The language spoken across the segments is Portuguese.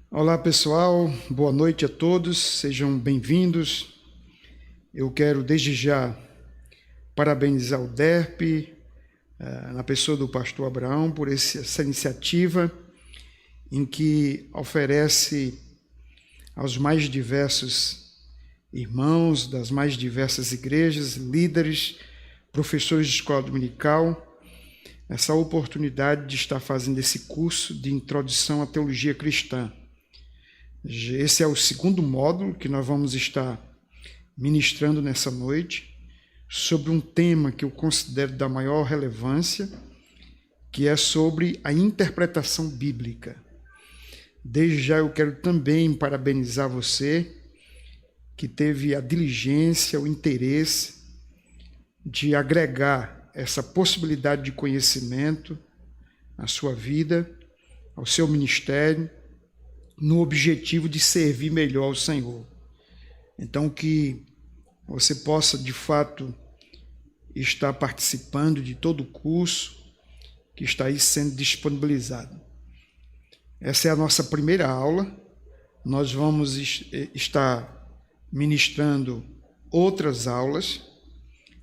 Olá pessoal, boa noite a todos, sejam bem-vindos. Eu quero desde já parabenizar o DERP, na pessoa do pastor Abraão, por essa iniciativa em que oferece aos mais diversos irmãos das mais diversas igrejas, líderes, professores de escola dominical, essa oportunidade de estar fazendo esse curso de introdução à teologia cristã. Esse é o segundo módulo que nós vamos estar ministrando nessa noite, sobre um tema que eu considero da maior relevância, que é sobre a interpretação bíblica. Desde já eu quero também parabenizar você, que teve a diligência, o interesse de agregar essa possibilidade de conhecimento à sua vida, ao seu ministério, no objetivo de servir melhor ao Senhor. Então, que você possa, de fato, estar participando de todo o curso que está aí sendo disponibilizado. Essa é a nossa primeira aula. Nós vamos estar ministrando outras aulas.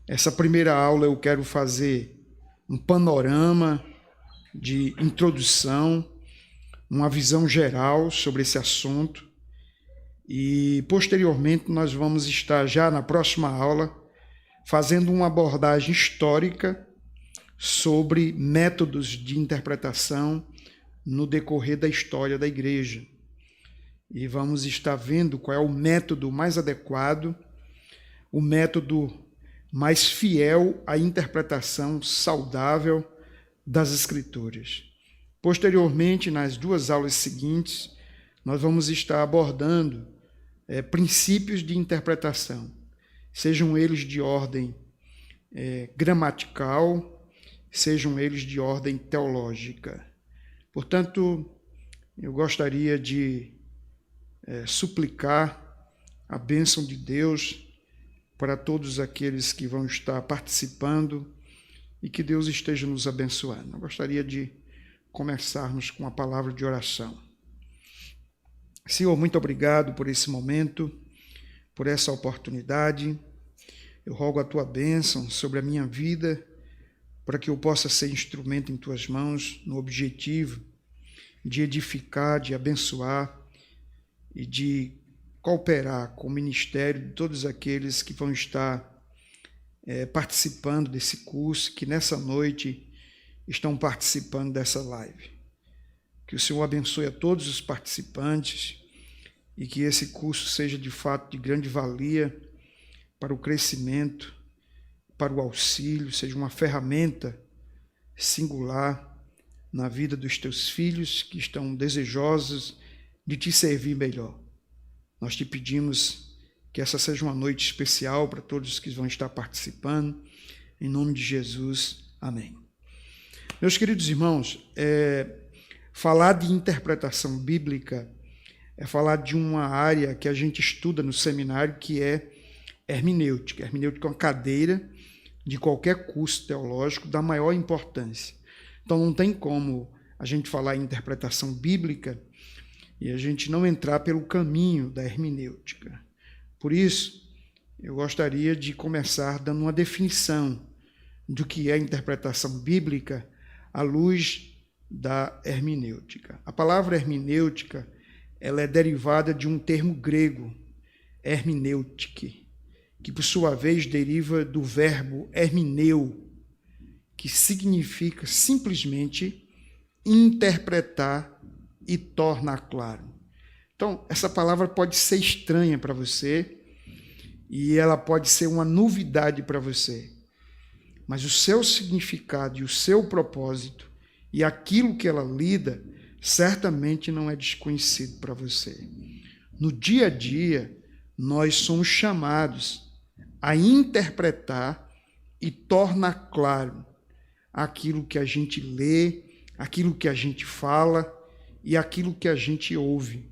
Essa primeira aula eu quero fazer um panorama de introdução, uma visão geral sobre esse assunto, e posteriormente nós vamos estar já na próxima aula fazendo uma abordagem histórica sobre métodos de interpretação no decorrer da história da igreja. E vamos estar vendo qual é o método mais adequado, o método mais fiel à interpretação saudável das Escrituras. Posteriormente, nas duas aulas seguintes, nós vamos estar abordando princípios de interpretação, sejam eles de ordem gramatical, sejam eles de ordem teológica. Portanto, eu gostaria de suplicar a bênção de Deus para todos aqueles que vão estar participando e que Deus esteja nos abençoando. Eu gostaria de começarmos com a palavra de oração. Senhor, muito obrigado por esse momento, por essa oportunidade. Eu rogo a tua bênção sobre a minha vida, para que eu possa ser instrumento em tuas mãos, no objetivo de edificar, de abençoar e de cooperar com o ministério de todos aqueles que vão estar participando desse curso, que nessa noite estão participando dessa live. Que o Senhor abençoe a todos os participantes e que esse curso seja de fato de grande valia para o crescimento, para o auxílio, seja uma ferramenta singular na vida dos teus filhos que estão desejosos de te servir melhor. Nós te pedimos que essa seja uma noite especial para todos que vão estar participando. Em nome de Jesus, amém. Meus queridos irmãos, falar de interpretação bíblica é falar de uma área que a gente estuda no seminário, que é hermenêutica. Hermenêutica é uma cadeira de qualquer curso teológico da maior importância. Então não tem como a gente falar em interpretação bíblica e a gente não entrar pelo caminho da hermenêutica. Por isso, eu gostaria de começar dando uma definição do que é interpretação bíblica à luz da hermenêutica. A palavra hermenêutica, ela é derivada de um termo grego, hermenêutike, que por sua vez deriva do verbo hermeneu, que significa simplesmente interpretar e tornar claro. Então, essa palavra pode ser estranha para você e ela pode ser uma novidade para você, mas o seu significado e o seu propósito e aquilo que ela lida certamente não é desconhecido para você. No dia a dia, nós somos chamados a interpretar e tornar claro aquilo que a gente lê, aquilo que a gente fala e aquilo que a gente ouve.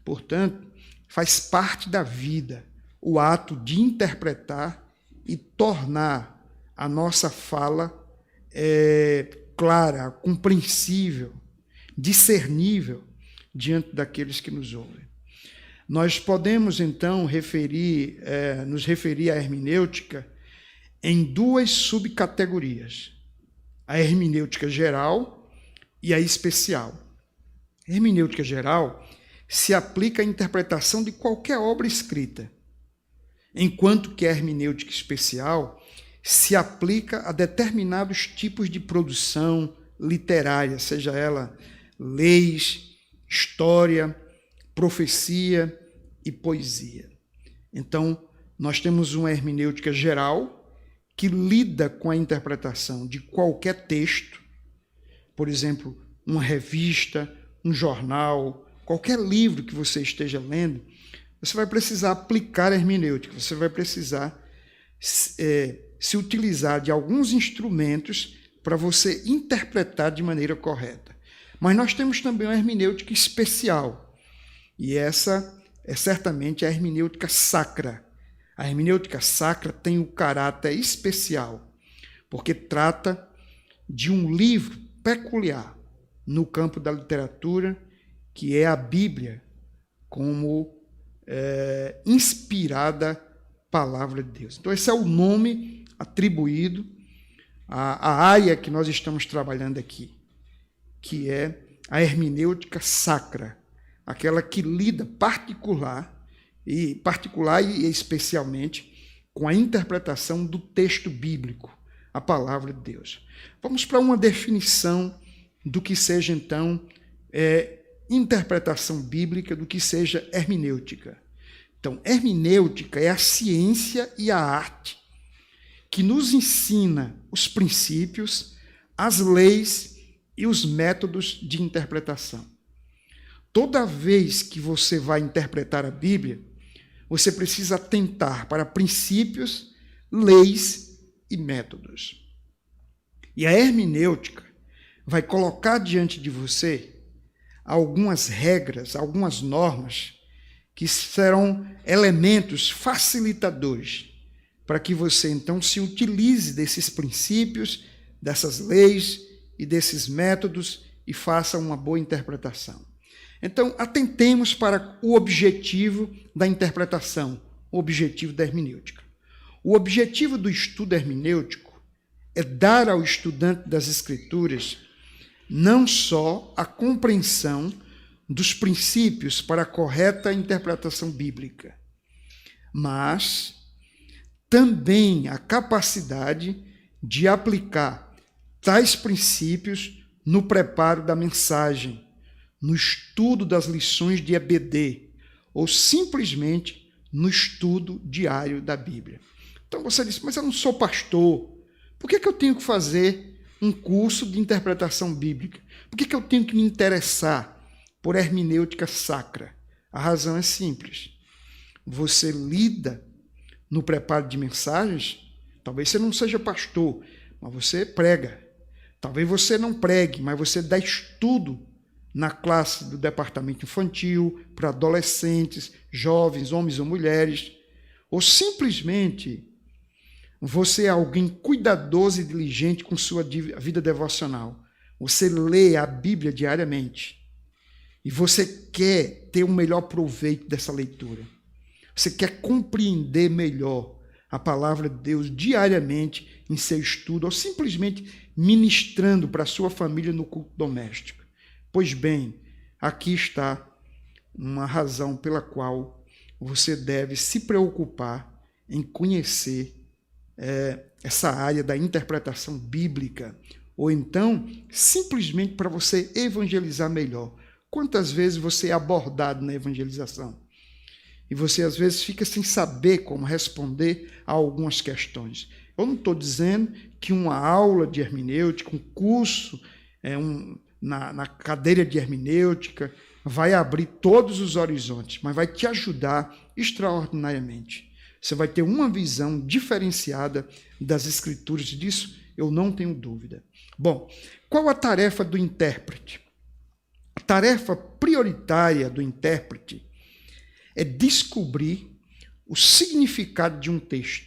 Portanto, faz parte da vida o ato de interpretar e tornar a nossa fala clara, compreensível, discernível diante daqueles que nos ouvem. Nós podemos, então, nos referir à hermenêutica em duas subcategorias: a hermenêutica geral e a especial. A hermenêutica geral se aplica à interpretação de qualquer obra escrita, enquanto que a hermenêutica especial se aplica a determinados tipos de produção literária, seja ela leis, história, profecia e poesia. Então, nós temos uma hermenêutica geral que lida com a interpretação de qualquer texto, por exemplo, uma revista, um jornal, qualquer livro que você esteja lendo. Você vai precisar aplicar a hermenêutica, você vai precisar se utilizar de alguns instrumentos para você interpretar de maneira correta. Mas nós temos também uma hermenêutica especial, e essa é certamente a hermenêutica sacra. A hermenêutica sacra tem o caráter especial, porque trata de um livro peculiar no campo da literatura, que é a Bíblia, como inspirada palavra de Deus. Então, esse é o nome atribuído à área que nós estamos trabalhando aqui, que é a hermenêutica sacra, aquela que lida particular e especialmente com a interpretação do texto bíblico, a palavra de Deus. Vamos para uma definição do que seja, então, interpretação bíblica, do que seja hermenêutica. Então, hermenêutica é a ciência e a arte que nos ensina os princípios, as leis e os métodos de interpretação. Toda vez que você vai interpretar a Bíblia, você precisa atentar para princípios, leis e métodos. E a hermenêutica vai colocar diante de você algumas regras, algumas normas, que serão elementos facilitadores para que você, então, se utilize desses princípios, dessas leis e desses métodos e faça uma boa interpretação. Então, atentemos para o objetivo da interpretação, o objetivo da hermenêutica. O objetivo do estudo hermenêutico é dar ao estudante das Escrituras não só a compreensão dos princípios para a correta interpretação bíblica, mas também a capacidade de aplicar tais princípios no preparo da mensagem, no estudo das lições de EBD, ou simplesmente no estudo diário da Bíblia. Então você diz, mas eu não sou pastor, por que eu tenho que fazer um curso de interpretação bíblica? Por que eu tenho que me interessar por hermenêutica sacra? A razão é simples. Você lida no preparo de mensagens, talvez você não seja pastor, mas você prega. Talvez você não pregue, mas você dá estudo na classe do departamento infantil, para adolescentes, jovens, homens ou mulheres, ou simplesmente você é alguém cuidadoso e diligente com sua vida devocional. Você lê a Bíblia diariamente e você quer ter o melhor proveito dessa leitura. Você quer compreender melhor a palavra de Deus diariamente em seu estudo ou simplesmente ministrando para a sua família no culto doméstico. Pois bem, aqui está uma razão pela qual você deve se preocupar em conhecer essa área da interpretação bíblica, ou então simplesmente para você evangelizar melhor. Quantas vezes você é abordado na evangelização e você às vezes fica sem saber como responder a algumas questões? Eu não estou dizendo que uma aula de hermenêutica, um curso na cadeira de hermenêutica vai abrir todos os horizontes, mas vai te ajudar extraordinariamente. Você vai ter uma visão diferenciada das Escrituras, disso eu não tenho dúvida. Bom, qual a tarefa do intérprete? A tarefa prioritária do intérprete é descobrir o significado de um texto.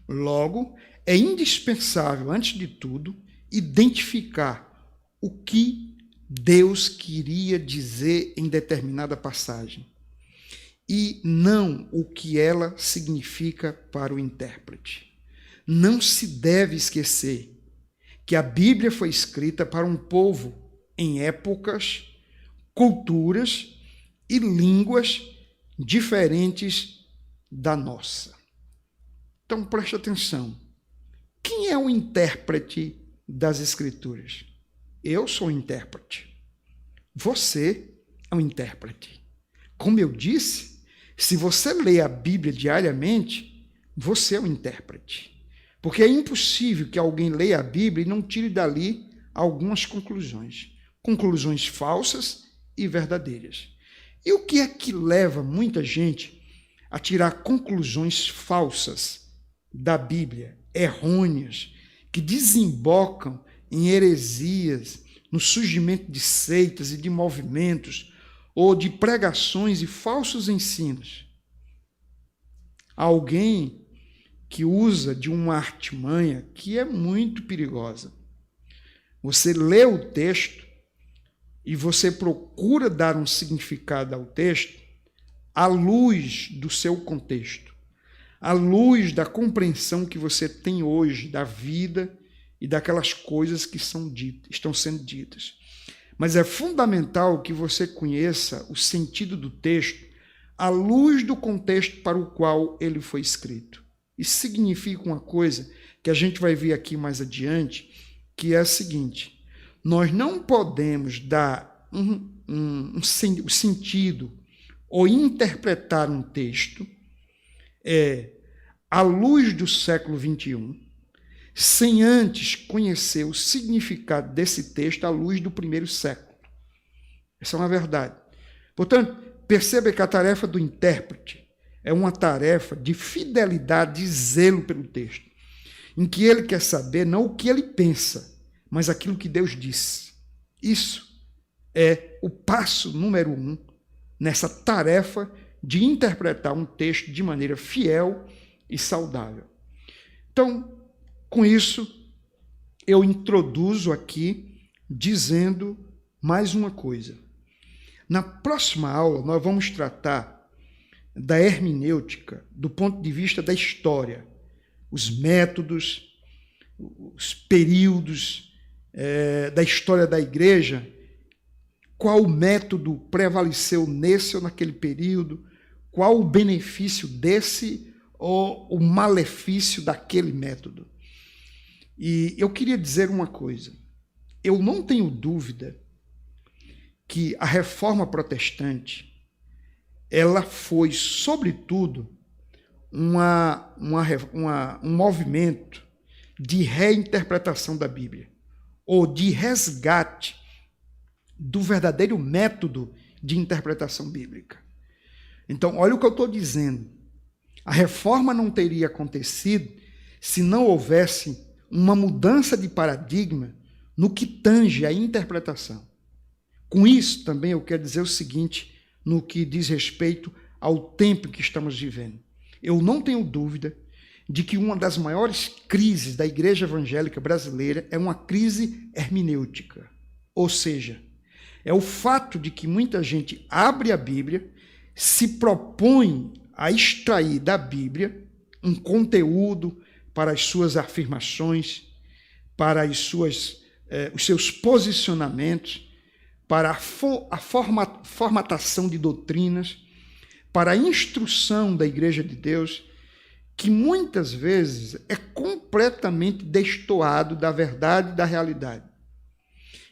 Logo, é indispensável, antes de tudo, identificar o que Deus queria dizer em determinada passagem, e não o que ela significa para o intérprete. Não se deve esquecer que a Bíblia foi escrita para um povo em épocas, culturas e línguas diferentes da nossa. Então preste atenção. Quem é o intérprete das Escrituras? Eu sou o intérprete. Você é o intérprete. Como eu disse, se você lê a Bíblia diariamente, você é o intérprete. Porque é impossível que alguém leia a Bíblia e não tire dali algumas conclusões. Conclusões falsas e verdadeiras. E o que é que leva muita gente a tirar conclusões falsas da Bíblia, errôneas, que desembocam em heresias, no surgimento de seitas e de movimentos, ou de pregações e falsos ensinos? Alguém que usa de uma artimanha que é muito perigosa. Você lê o texto e você procura dar um significado ao texto à luz do seu contexto, à luz da compreensão que você tem hoje da vida e daquelas coisas que estão sendo ditas. Mas é fundamental que você conheça o sentido do texto à luz do contexto para o qual ele foi escrito. Isso significa uma coisa que a gente vai ver aqui mais adiante, que é a seguinte: nós não podemos dar um sentido ou interpretar um texto à luz do século XXI, sem antes conhecer o significado desse texto à luz do primeiro século. Essa é uma verdade. Portanto, perceba que a tarefa do intérprete é uma tarefa de fidelidade e zelo pelo texto, em que ele quer saber não o que ele pensa, mas aquilo que Deus disse. Isso é o passo número 1 nessa tarefa de interpretar um texto de maneira fiel e saudável. Então, com isso, eu introduzo aqui dizendo mais uma coisa. Na próxima aula, nós vamos tratar da hermenêutica do ponto de vista da história, os métodos, os períodos da história da igreja, qual método prevaleceu nesse ou naquele período, qual o benefício desse ou o malefício daquele método. E eu queria dizer uma coisa: eu não tenho dúvida que a reforma protestante ela foi, sobretudo, um movimento de reinterpretação da Bíblia, ou de resgate do verdadeiro método de interpretação bíblica. Então, olha o que eu estou dizendo. A reforma não teria acontecido se não houvesse uma mudança de paradigma no que tange à interpretação. Com isso, também eu quero dizer o seguinte, no que diz respeito ao tempo que estamos vivendo. Eu não tenho dúvida de que uma das maiores crises da igreja evangélica brasileira é uma crise hermenêutica. Ou seja, é o fato de que muita gente abre a Bíblia, se propõe a extrair da Bíblia um conteúdo para as suas afirmações, para os seus posicionamentos, para a formatação de doutrinas, para a instrução da Igreja de Deus, que muitas vezes é completamente destoado da verdade e da realidade.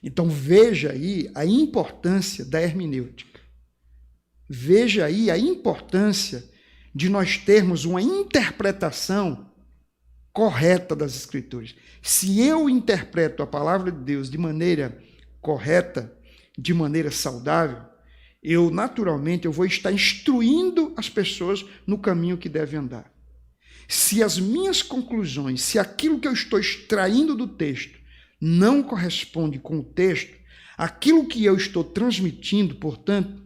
Então veja aí a importância da hermenêutica. Veja aí a importância de nós termos uma interpretação correta das Escrituras. Se eu interpreto a palavra de Deus de maneira correta, de maneira saudável, naturalmente eu vou estar instruindo as pessoas no caminho que devem andar. Se as minhas conclusões, se aquilo que eu estou extraindo do texto não corresponde com o texto, aquilo que eu estou transmitindo, portanto,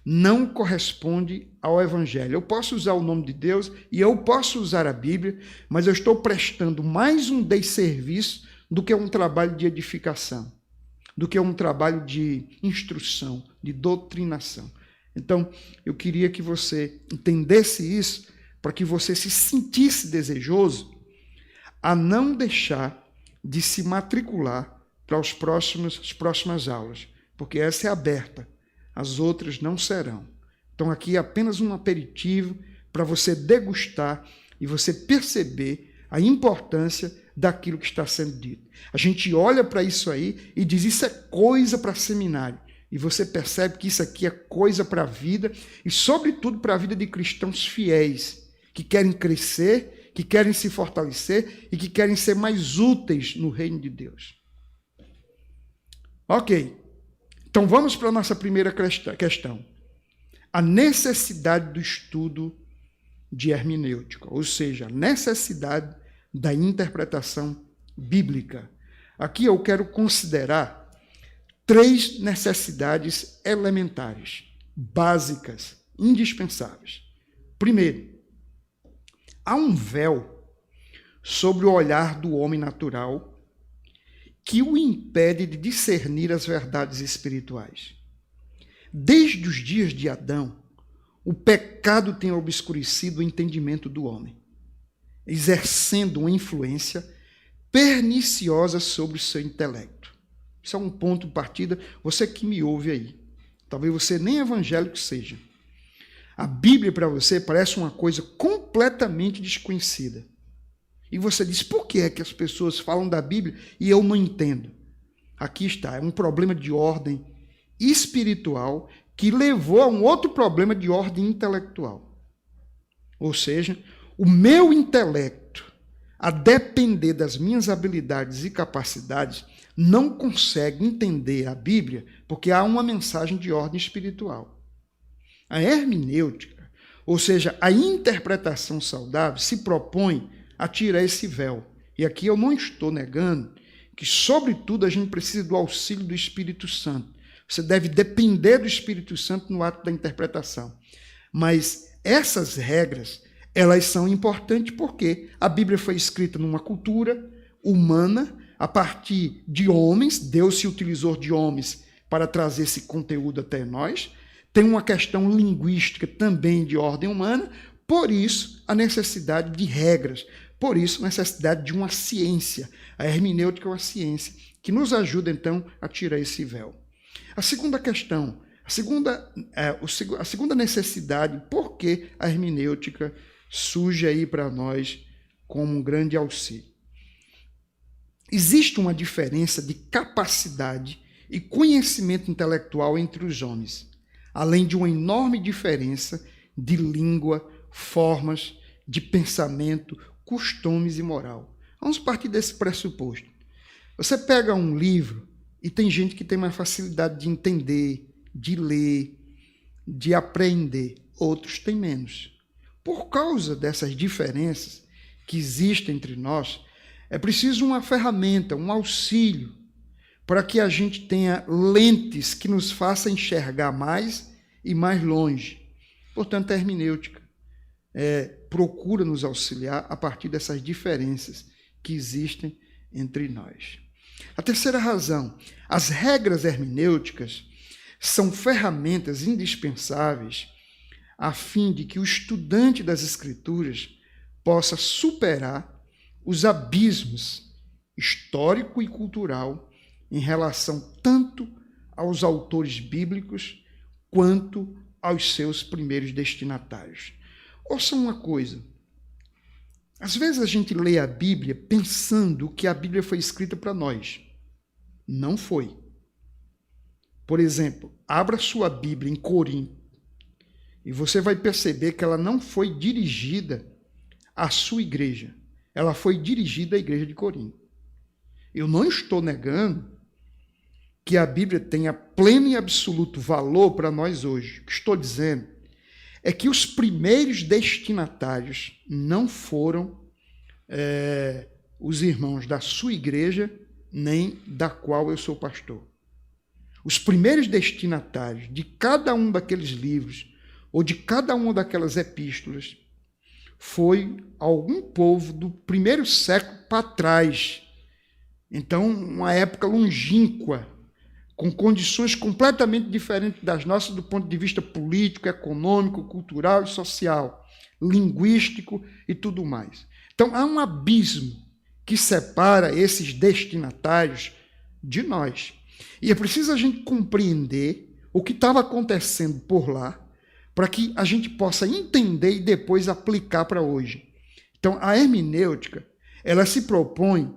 não corresponde ao Evangelho. Eu posso usar o nome de Deus e eu posso usar a Bíblia, mas eu estou prestando mais um desserviço do que um trabalho de edificação. do que um trabalho de instrução, de doutrinação. Então, eu queria que você entendesse isso, para que você se sentisse desejoso a não deixar de se matricular para as próximas aulas, porque essa é aberta, as outras não serão. Então, aqui é apenas um aperitivo para você degustar e você perceber a importância daquilo que está sendo dito. A gente olha para isso aí e diz, isso é coisa para seminário. E você percebe que isso aqui é coisa para a vida e, sobretudo, para a vida de cristãos fiéis, que querem crescer, que querem se fortalecer e que querem ser mais úteis no reino de Deus. Ok. Então, vamos para a nossa primeira questão. A necessidade do estudo de hermenêutica, ou seja, a necessidade da interpretação bíblica. Aqui eu quero considerar 3 necessidades elementares, básicas, indispensáveis. Primeiro, há um véu sobre o olhar do homem natural que o impede de discernir as verdades espirituais. Desde os dias de Adão, o pecado tem obscurecido o entendimento do homem, exercendo uma influência perniciosa sobre o seu intelecto. Isso é um ponto de partida. Você que me ouve aí, talvez você nem evangélico seja. A Bíblia para você parece uma coisa completamente desconhecida. E você diz, por que é que as pessoas falam da Bíblia e eu não entendo? Aqui está, é um problema de ordem espiritual que levou a um outro problema de ordem intelectual. Ou seja, o meu intelecto, a depender das minhas habilidades e capacidades, não consegue entender a Bíblia porque há uma mensagem de ordem espiritual. A hermenêutica, ou seja, a interpretação saudável, se propõe a tirar esse véu. E aqui eu não estou negando que, sobretudo, a gente precisa do auxílio do Espírito Santo. Você deve depender do Espírito Santo no ato da interpretação. Mas essas regras, elas são importantes porque a Bíblia foi escrita numa cultura humana, a partir de homens. Deus se utilizou de homens para trazer esse conteúdo até nós. Tem uma questão linguística também de ordem humana, por isso a necessidade de regras, por isso a necessidade de uma ciência. A hermenêutica é uma ciência que nos ajuda, então, a tirar esse véu. A segunda questão, a segunda necessidade, por que a hermenêutica surge aí para nós como um grande auxílio? Existe uma diferença de capacidade e conhecimento intelectual entre os homens, além de uma enorme diferença de língua, formas de pensamento, costumes e moral. Vamos partir desse pressuposto. Você pega um livro e tem gente que tem mais facilidade de entender, de ler, de aprender. Outros têm menos. Por causa dessas diferenças que existem entre nós, é preciso uma ferramenta, um auxílio, para que a gente tenha lentes que nos façam enxergar mais e mais longe. Portanto, a hermenêutica procura nos auxiliar a partir dessas diferenças que existem entre nós. A terceira razão, as regras hermenêuticas são ferramentas indispensáveis a fim de que o estudante das Escrituras possa superar os abismos histórico e cultural em relação tanto aos autores bíblicos quanto aos seus primeiros destinatários. Ouça uma coisa, às vezes a gente lê a Bíblia pensando que a Bíblia foi escrita para nós. Não foi. Por exemplo, abra sua Bíblia em Corinto e você vai perceber que ela não foi dirigida à sua igreja. Ela foi dirigida à igreja de Corinto. Eu não estou negando que a Bíblia tenha pleno e absoluto valor para nós hoje. O que estou dizendo é que os primeiros destinatários não foram os irmãos da sua igreja, nem da qual eu sou pastor. Os primeiros destinatários de cada um daqueles livros, ou de cada uma daquelas epístolas, foi algum povo do primeiro século para trás. Então, uma época longínqua, com condições completamente diferentes das nossas do ponto de vista político, econômico, cultural e social, linguístico e tudo mais. Então, há um abismo que separa esses destinatários de nós. E é preciso a gente compreender o que estava acontecendo por lá, para que a gente possa entender e depois aplicar para hoje. Então, a hermenêutica, ela se propõe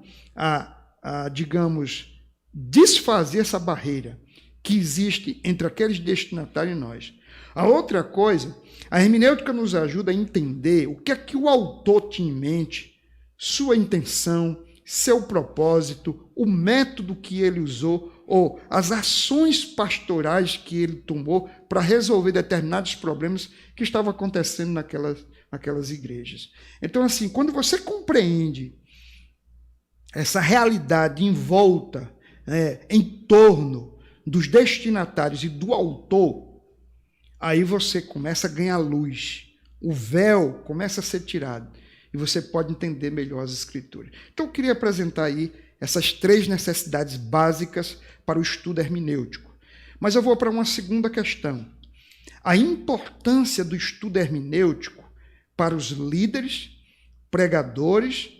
digamos, desfazer essa barreira que existe entre aqueles destinatários e nós. A outra coisa, a hermenêutica nos ajuda a entender o que é que o autor tinha em mente, sua intenção, seu propósito, o método que ele usou ou as ações pastorais que ele tomou para resolver determinados problemas que estavam acontecendo naquelas igrejas. Então, assim, quando você compreende essa realidade em volta, em torno dos destinatários e do autor, aí você começa a ganhar luz. O véu começa a ser tirado e você pode entender melhor as Escrituras. Então, eu queria apresentar aí essas 3 necessidades básicas para o estudo hermenêutico. Mas eu vou para uma segunda questão. A importância do estudo hermenêutico para os líderes, pregadores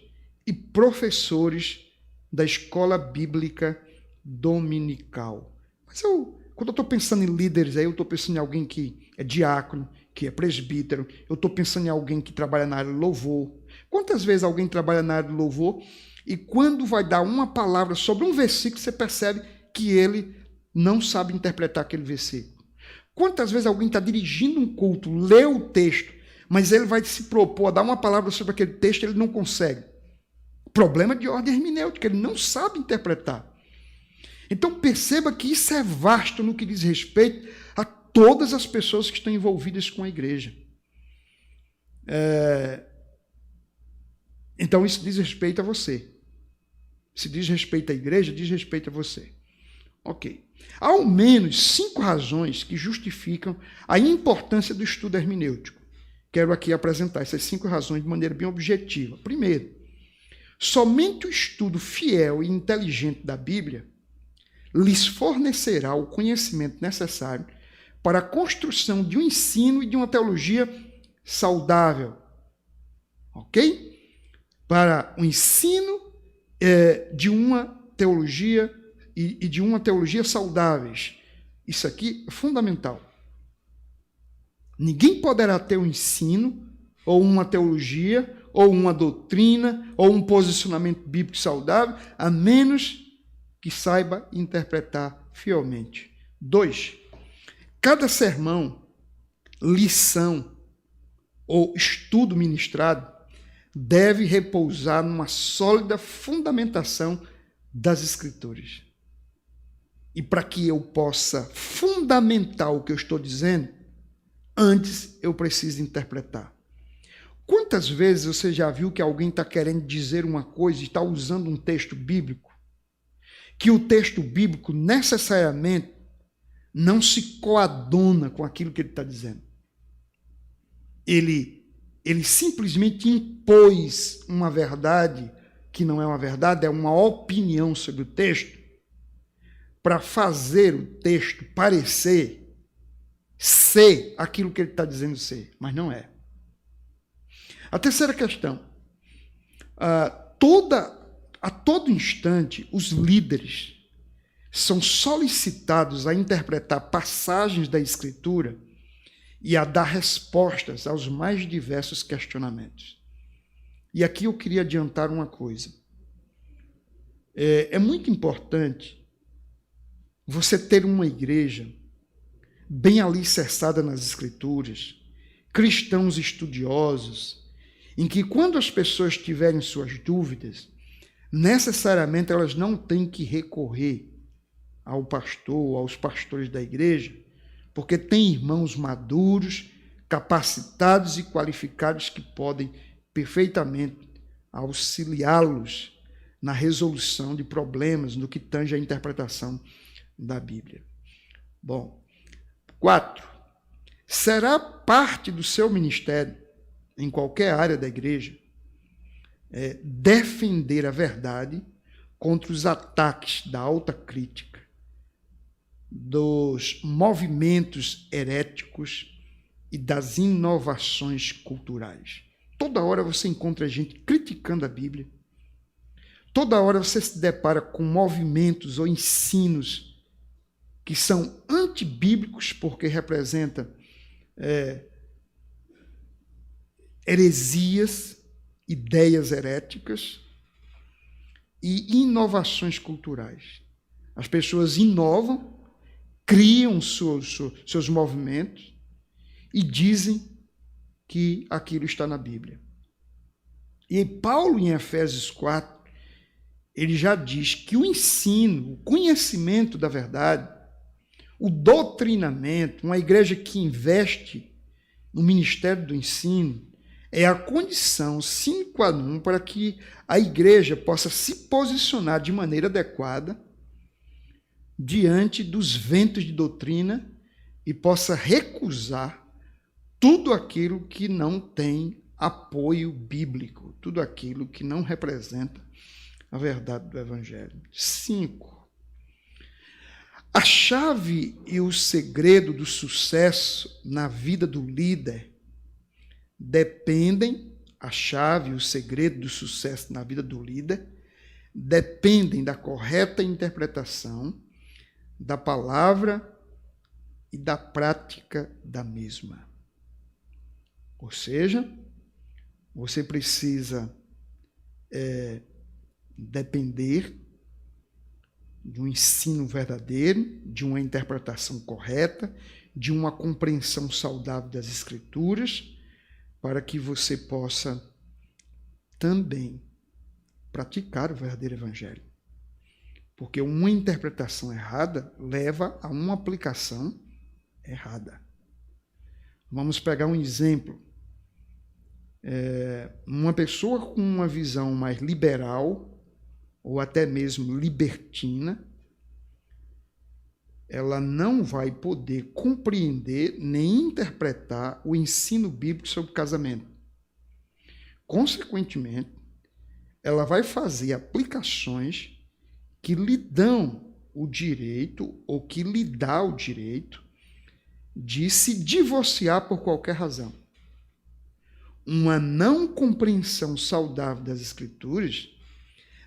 e professores da escola bíblica dominical. Mas quando eu estou pensando em líderes, aí eu estou pensando em alguém que é diácono, que é presbítero, eu estou pensando em alguém que trabalha na área do louvor. Quantas vezes alguém trabalha na área do louvor e quando vai dar uma palavra sobre um versículo, você percebe que ele não sabe interpretar aquele versículo? Quantas vezes alguém está dirigindo um culto, lê o texto, mas ele vai se propor a dar uma palavra sobre aquele texto e ele não consegue? Problema de ordem hermenêutica, ele não sabe interpretar. Então perceba que isso é vasto no que diz respeito a todas as pessoas que estão envolvidas com a igreja. Então isso diz respeito a você. Se diz respeito à igreja, diz respeito a você. Ok. Há ao menos 5 razões que justificam a importância do estudo hermenêutico. Quero aqui apresentar essas 5 razões de maneira bem objetiva. Primeiro, somente o estudo fiel e inteligente da Bíblia lhes fornecerá o conhecimento necessário para a construção de um ensino e de uma teologia saudável. Ok? Para o ensino de uma teologia e de uma teologia saudáveis. Isso aqui é fundamental. Ninguém poderá ter um ensino ou uma teologia ou uma doutrina, ou um posicionamento bíblico saudável, a menos que saiba interpretar fielmente. 2. Cada sermão, lição ou estudo ministrado deve repousar numa sólida fundamentação das Escrituras. E para que eu possa fundamentar o que eu estou dizendo, antes eu preciso interpretar. Quantas vezes você já viu que alguém está querendo dizer uma coisa e está usando um texto bíblico, que o texto bíblico necessariamente não se coaduna com aquilo que ele está dizendo? Ele simplesmente impôs uma verdade que não é uma verdade, é uma opinião sobre o texto, para fazer o texto parecer ser aquilo que ele está dizendo ser, mas não é. A terceira questão, a todo instante, os líderes são solicitados a interpretar passagens da Escritura e a dar respostas aos mais diversos questionamentos. E aqui eu queria adiantar uma coisa. É muito importante você ter uma igreja bem alicerçada nas Escrituras, cristãos estudiosos, em que quando as pessoas tiverem suas dúvidas, necessariamente elas não têm que recorrer ao pastor ou aos pastores da igreja, porque tem irmãos maduros, capacitados e qualificados que podem perfeitamente auxiliá-los na resolução de problemas no que tange a interpretação da Bíblia. Bom, 4. Será parte do seu ministério, em qualquer área da igreja, defender a verdade contra os ataques da alta crítica, dos movimentos heréticos e das inovações culturais. Toda hora você encontra gente criticando a Bíblia. Toda hora você se depara com movimentos ou ensinos que são antibíblicos, porque representam heresias, ideias heréticas e inovações culturais. As pessoas inovam, criam seus movimentos e dizem que aquilo está na Bíblia. E Paulo, em Efésios 4, ele já diz que o ensino, o conhecimento da verdade, o doutrinamento, uma igreja que investe no ministério do ensino, é a condição sine qua non para que a igreja possa se posicionar de maneira adequada diante dos ventos de doutrina e possa recusar tudo aquilo que não tem apoio bíblico, tudo aquilo que não representa a verdade do Evangelho. 5. A chave e o segredo do sucesso na vida do líder dependem, a chave e o segredo do sucesso na vida do líder dependem da correta interpretação da palavra e da prática da mesma. Ou seja, você precisa depender de um ensino verdadeiro, de uma interpretação correta, de uma compreensão saudável das Escrituras, para que você possa também praticar o verdadeiro Evangelho. Porque uma interpretação errada leva a uma aplicação errada. Vamos pegar um exemplo. Uma pessoa com uma visão mais liberal, ou até mesmo libertina, ela não vai poder compreender nem interpretar o ensino bíblico sobre casamento. Consequentemente, ela vai fazer aplicações que lhe dão o direito, ou que lhe dá o direito, de se divorciar por qualquer razão. Uma não compreensão saudável das Escrituras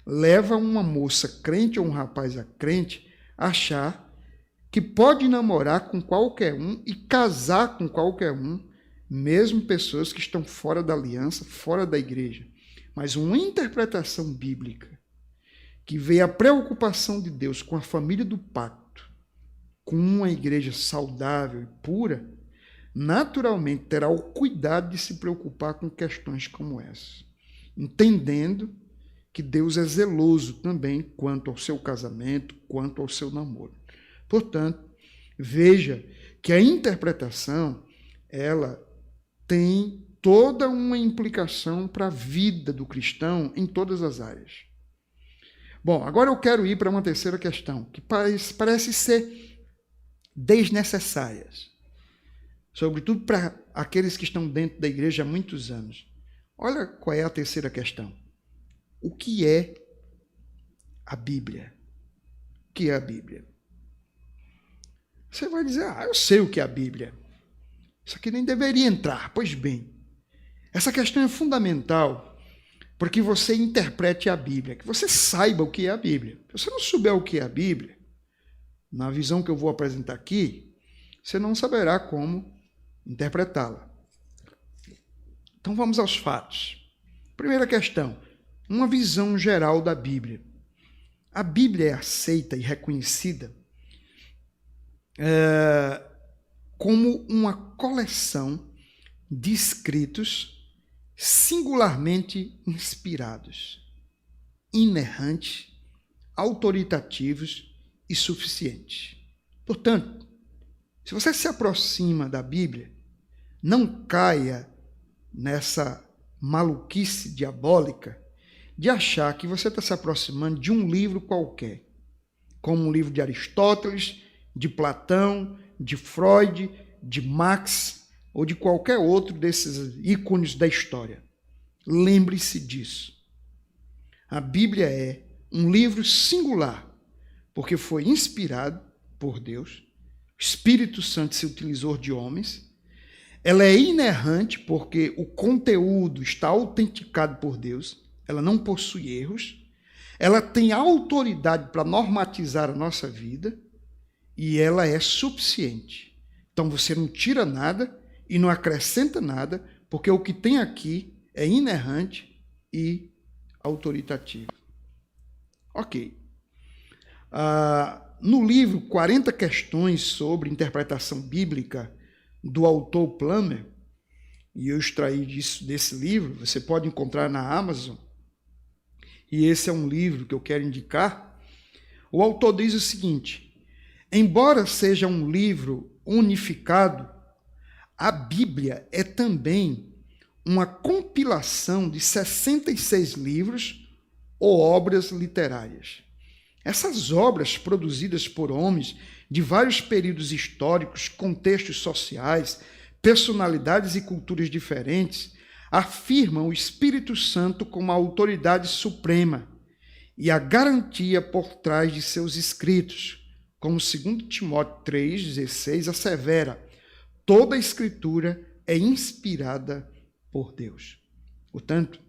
leva uma moça crente ou um rapaz crente a achar que pode namorar com qualquer um e casar com qualquer um, mesmo pessoas que estão fora da aliança, fora da igreja. Mas uma interpretação bíblica que vê a preocupação de Deus com a família do pacto, com uma igreja saudável e pura, naturalmente terá o cuidado de se preocupar com questões como essa, entendendo que Deus é zeloso também quanto ao seu casamento, quanto ao seu namoro. Portanto, veja que a interpretação, ela tem toda uma implicação para a vida do cristão em todas as áreas. Bom, agora eu quero ir para uma terceira questão, que parece ser desnecessária, sobretudo para aqueles que estão dentro da igreja há muitos anos. Olha qual é a terceira questão. O que é a Bíblia? O que é a Bíblia? Você vai dizer, eu sei o que é a Bíblia. Isso aqui nem deveria entrar. Pois bem, essa questão é fundamental para que você interprete a Bíblia, que você saiba o que é a Bíblia. Se você não souber o que é a Bíblia, na visão que eu vou apresentar aqui, você não saberá como interpretá-la. Então vamos aos fatos. Primeira questão, uma visão geral da Bíblia. A Bíblia é aceita e reconhecida como uma coleção de escritos singularmente inspirados, inerrantes, autoritativos e suficientes. Portanto, se você se aproxima da Bíblia, não caia nessa maluquice diabólica de achar que você está se aproximando de um livro qualquer, como um livro de Aristóteles, de Platão, de Freud, de Marx ou de qualquer outro desses ícones da história. Lembre-se disso. A Bíblia é um livro singular, porque foi inspirado por Deus. O Espírito Santo se utilizou de homens. Ela é inerrante porque o conteúdo está autenticado por Deus. Ela não possui erros. Ela tem autoridade para normatizar a nossa vida. E ela é suficiente. Então você não tira nada e não acrescenta nada, porque o que tem aqui é inerrante e autoritativo. Ok. No livro 40 Questões sobre Interpretação Bíblica, do autor Plummer, e eu extraí desse livro, você pode encontrar na Amazon, e esse é um livro que eu quero indicar. O autor diz o seguinte: embora seja um livro unificado, a Bíblia é também uma compilação de 66 livros ou obras literárias. Essas obras, produzidas por homens de vários períodos históricos, contextos sociais, personalidades e culturas diferentes, afirmam o Espírito Santo como a autoridade suprema e a garantia por trás de seus escritos, como 2 Timóteo 3,16 assevera: toda a Escritura é inspirada por Deus. Portanto,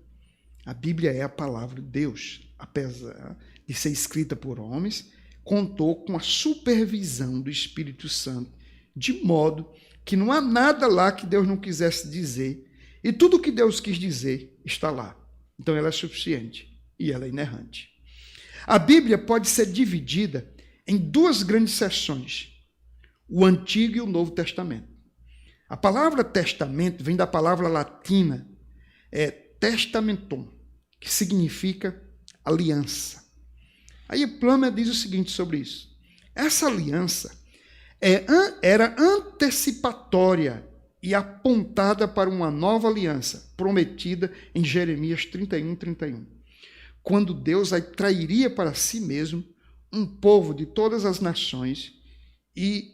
a Bíblia é a palavra de Deus, apesar de ser escrita por homens, contou com a supervisão do Espírito Santo, de modo que não há nada lá que Deus não quisesse dizer, e tudo que Deus quis dizer está lá. Então ela é suficiente e ela é inerrante. A Bíblia pode ser dividida em duas grandes seções, o Antigo e o Novo Testamento. A palavra testamento vem da palavra latina testamentum, que significa aliança. Aí Plummer diz o seguinte sobre isso: essa aliança era antecipatória e apontada para uma nova aliança, prometida em Jeremias 31:31, quando Deus atrairia para si mesmo um povo de todas as nações e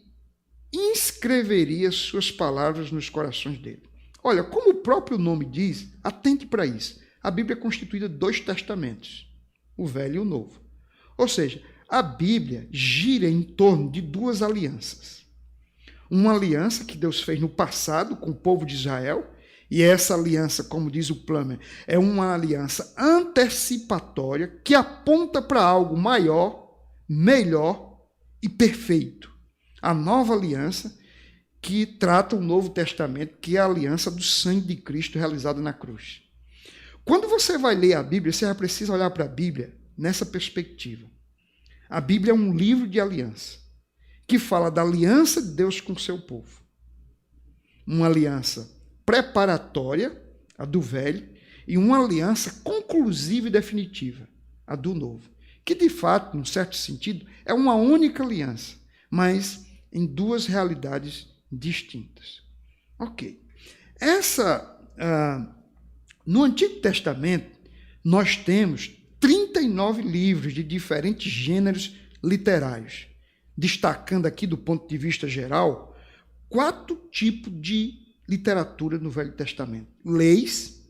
inscreveria suas palavras nos corações dele. Olha, como o próprio nome diz, atente para isso. A Bíblia é constituída de 2 testamentos, o Velho e o Novo. Ou seja, a Bíblia gira em torno de 2 alianças. Uma aliança que Deus fez no passado com o povo de Israel, e essa aliança, como diz o Plummer, é uma aliança antecipatória que aponta para algo maior, melhor e perfeito. A nova aliança que trata o Novo Testamento, que é a aliança do sangue de Cristo realizada na cruz. Quando você vai ler a Bíblia, você já precisa olhar para a Bíblia nessa perspectiva. A Bíblia é um livro de aliança, que fala da aliança de Deus com o seu povo. Uma aliança preparatória, a do Velho, e uma aliança conclusiva e definitiva, a do Novo, que de fato, num certo sentido, é uma única aliança, mas em 2 realidades distintas. Ok. No Antigo Testamento, nós temos 39 livros de diferentes gêneros literários, destacando aqui, do ponto de vista geral, 4 tipos de literatura no Velho Testamento: leis,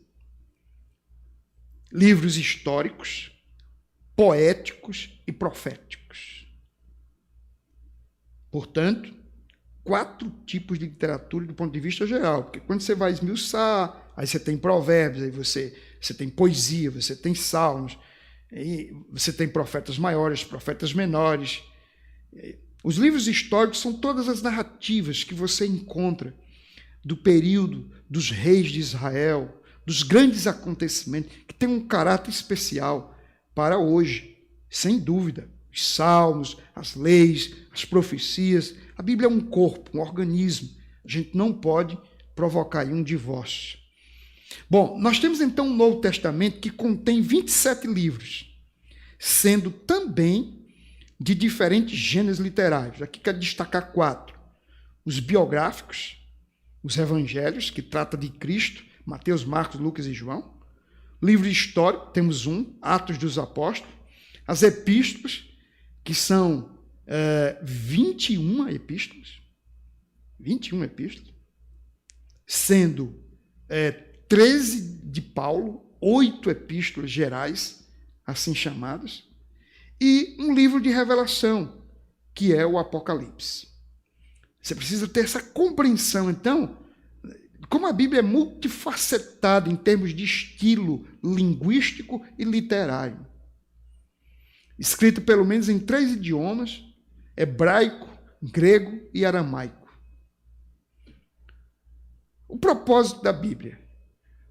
livros históricos, poéticos e proféticos. Portanto, 4 tipos de literatura do ponto de vista geral, porque quando você vai esmiuçar, aí você tem provérbios, aí você tem poesia, você tem salmos, aí você tem profetas maiores, profetas menores. Os livros históricos são todas as narrativas que você encontra do período dos reis de Israel, dos grandes acontecimentos, que tem um caráter especial para hoje, sem dúvida. Os salmos, as leis, as profecias. A Bíblia é um corpo, um organismo. A gente não pode provocar aí um divórcio. Bom, nós temos então um Novo Testamento que contém 27 livros, sendo também de diferentes gêneros literários. Aqui quero destacar 4. Os biográficos, os evangelhos, que trata de Cristo, Mateus, Marcos, Lucas e João. Livro histórico, temos um, Atos dos Apóstolos. As epístolas, que são 21 epístolas, sendo 13 de Paulo, 8 epístolas gerais, assim chamadas, e um livro de revelação, que é o Apocalipse. Você precisa ter essa compreensão, então, como a Bíblia é multifacetada em termos de estilo linguístico e literário. Escrito pelo menos em 3 idiomas, hebraico, grego e aramaico. O propósito da Bíblia.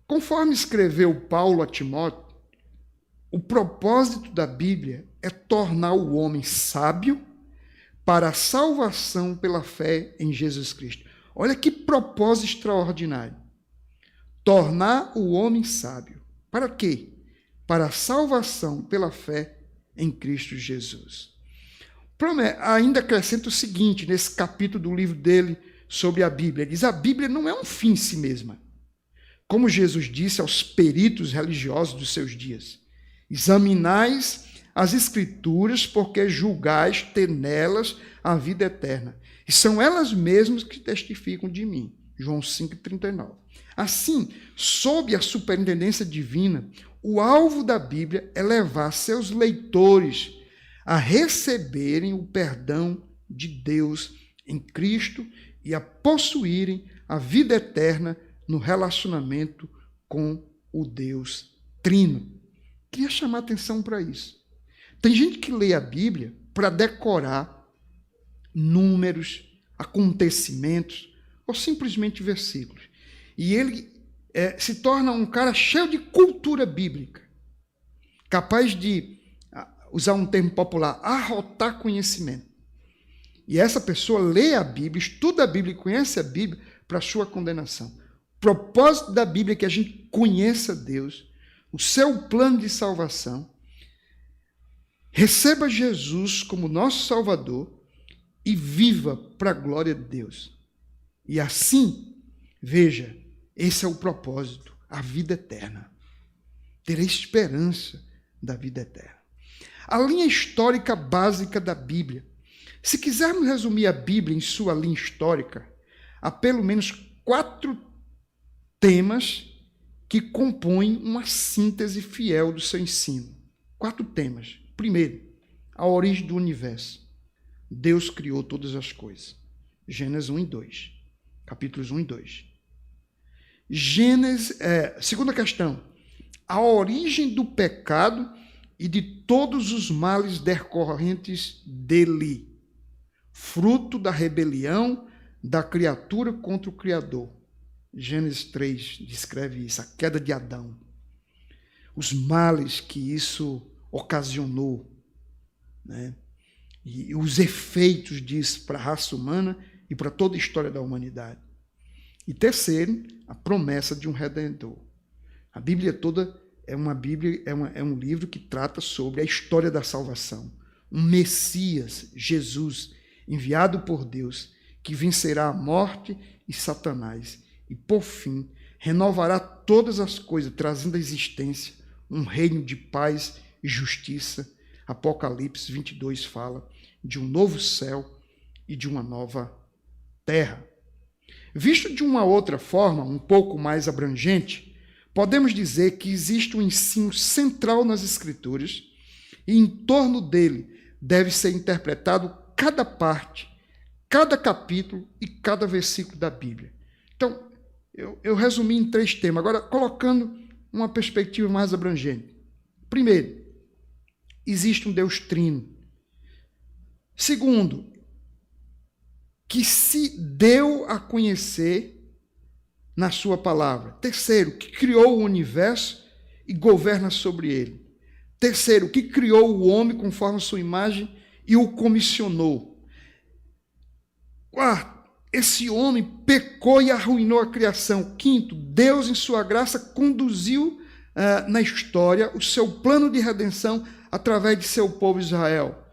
Conforme escreveu Paulo a Timóteo, o propósito da Bíblia é tornar o homem sábio para a salvação pela fé em Jesus Cristo. Olha que propósito extraordinário. Tornar o homem sábio. Para quê? Para a salvação pela fé em Cristo Jesus. Ainda acrescenta o seguinte, nesse capítulo do livro dele sobre a Bíblia. Ele diz, a Bíblia não é um fim em si mesma. Como Jesus disse aos peritos religiosos dos seus dias. Examinais as Escrituras, porque julgais ter nelas a vida eterna. E são elas mesmas que testificam de mim. João 5,39. Assim, sob a superintendência divina, o alvo da Bíblia é levar seus leitores a receberem o perdão de Deus em Cristo e a possuírem a vida eterna no relacionamento com o Deus Trino. Queria chamar atenção para isso. Tem gente que lê a Bíblia para decorar números, acontecimentos ou simplesmente versículos. E ele se torna um cara cheio de cultura bíblica, capaz de, usar um termo popular, arrotar conhecimento. E essa pessoa lê a Bíblia, estuda a Bíblia e conhece a Bíblia para sua condenação. O propósito da Bíblia é que a gente conheça Deus, o seu plano de salvação, receba Jesus como nosso Salvador e viva para a glória de Deus. E assim, veja, esse é o propósito, a vida eterna. Ter a esperança da vida eterna. A linha histórica básica da Bíblia. Se quisermos resumir a Bíblia em sua linha histórica, há pelo menos 4 temas que compõem uma síntese fiel do seu ensino. 4 temas. Primeiro, a origem do universo. Deus criou todas as coisas. Gênesis 1 e 2. Capítulos 1 e 2. Segunda questão, a origem do pecado e de todos os males decorrentes dele, fruto da rebelião da criatura contra o Criador. Gênesis 3 descreve isso, a queda de Adão. Os males que isso ocasionou, né? E os efeitos disso para a raça humana e para toda a história da humanidade. E terceiro, a promessa de um Redentor. A Bíblia toda é um livro que trata sobre a história da salvação. Um Messias, Jesus, enviado por Deus, que vencerá a morte e Satanás. E, por fim, renovará todas as coisas, trazendo à existência um reino de paz e justiça. Apocalipse 22 fala de um novo céu e de uma nova terra. Visto de uma outra forma, um pouco mais abrangente, podemos dizer que existe um ensino central nas Escrituras e em torno dele deve ser interpretado cada parte, cada capítulo e cada versículo da Bíblia. Então, eu resumi em 3 temas, agora colocando uma perspectiva mais abrangente. Primeiro, existe um Deus trino. Segundo, que se deu a conhecer na sua palavra. Terceiro, que criou o universo e governa sobre ele. Terceiro, que criou o homem conforme a sua imagem e o comissionou. Quarto, esse homem pecou e arruinou a criação. Quinto, Deus, em sua graça, conduziu na história o seu plano de redenção através de seu povo Israel.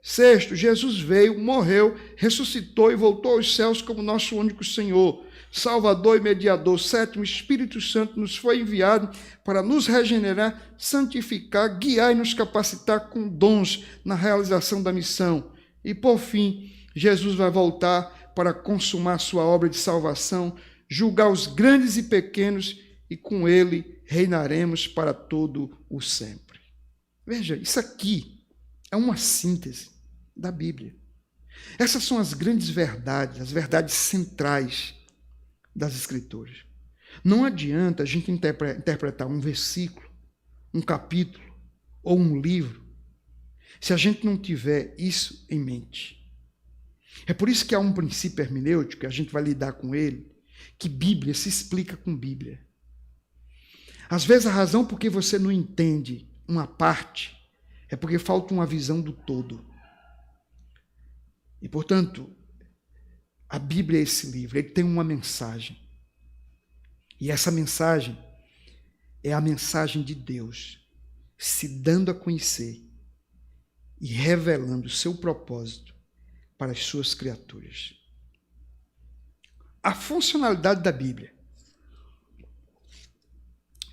Sexto, Jesus veio, morreu, ressuscitou e voltou aos céus como nosso único Senhor, Salvador e Mediador. Sétimo, o Espírito Santo nos foi enviado para nos regenerar, santificar, guiar e nos capacitar com dons na realização da missão. E, por fim, Jesus vai voltar para consumar sua obra de salvação, julgar os grandes e pequenos, e com ele reinaremos para todo o sempre. Veja, isso aqui é uma síntese. da Bíblia. Essas são as grandes verdades, as verdades centrais das Escrituras. Não adianta a gente interpretar um versículo, um capítulo ou um livro se a gente não tiver isso em mente. É por isso que há um princípio hermenêutico, a gente vai lidar com ele, que Bíblia se explica com Bíblia. Às vezes a razão por que você não entende uma parte é porque falta uma visão do todo. E, portanto, a Bíblia é esse livro, ele tem uma mensagem. E essa mensagem é a mensagem de Deus se dando a conhecer e revelando o seu propósito para as suas criaturas. A funcionalidade da Bíblia.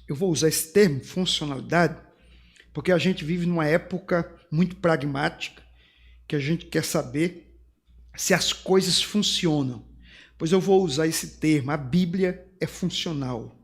Eu vou usar esse termo, funcionalidade, porque a gente vive numa época muito pragmática, que a gente quer saber se as coisas funcionam. Pois eu vou usar esse termo, a Bíblia é funcional.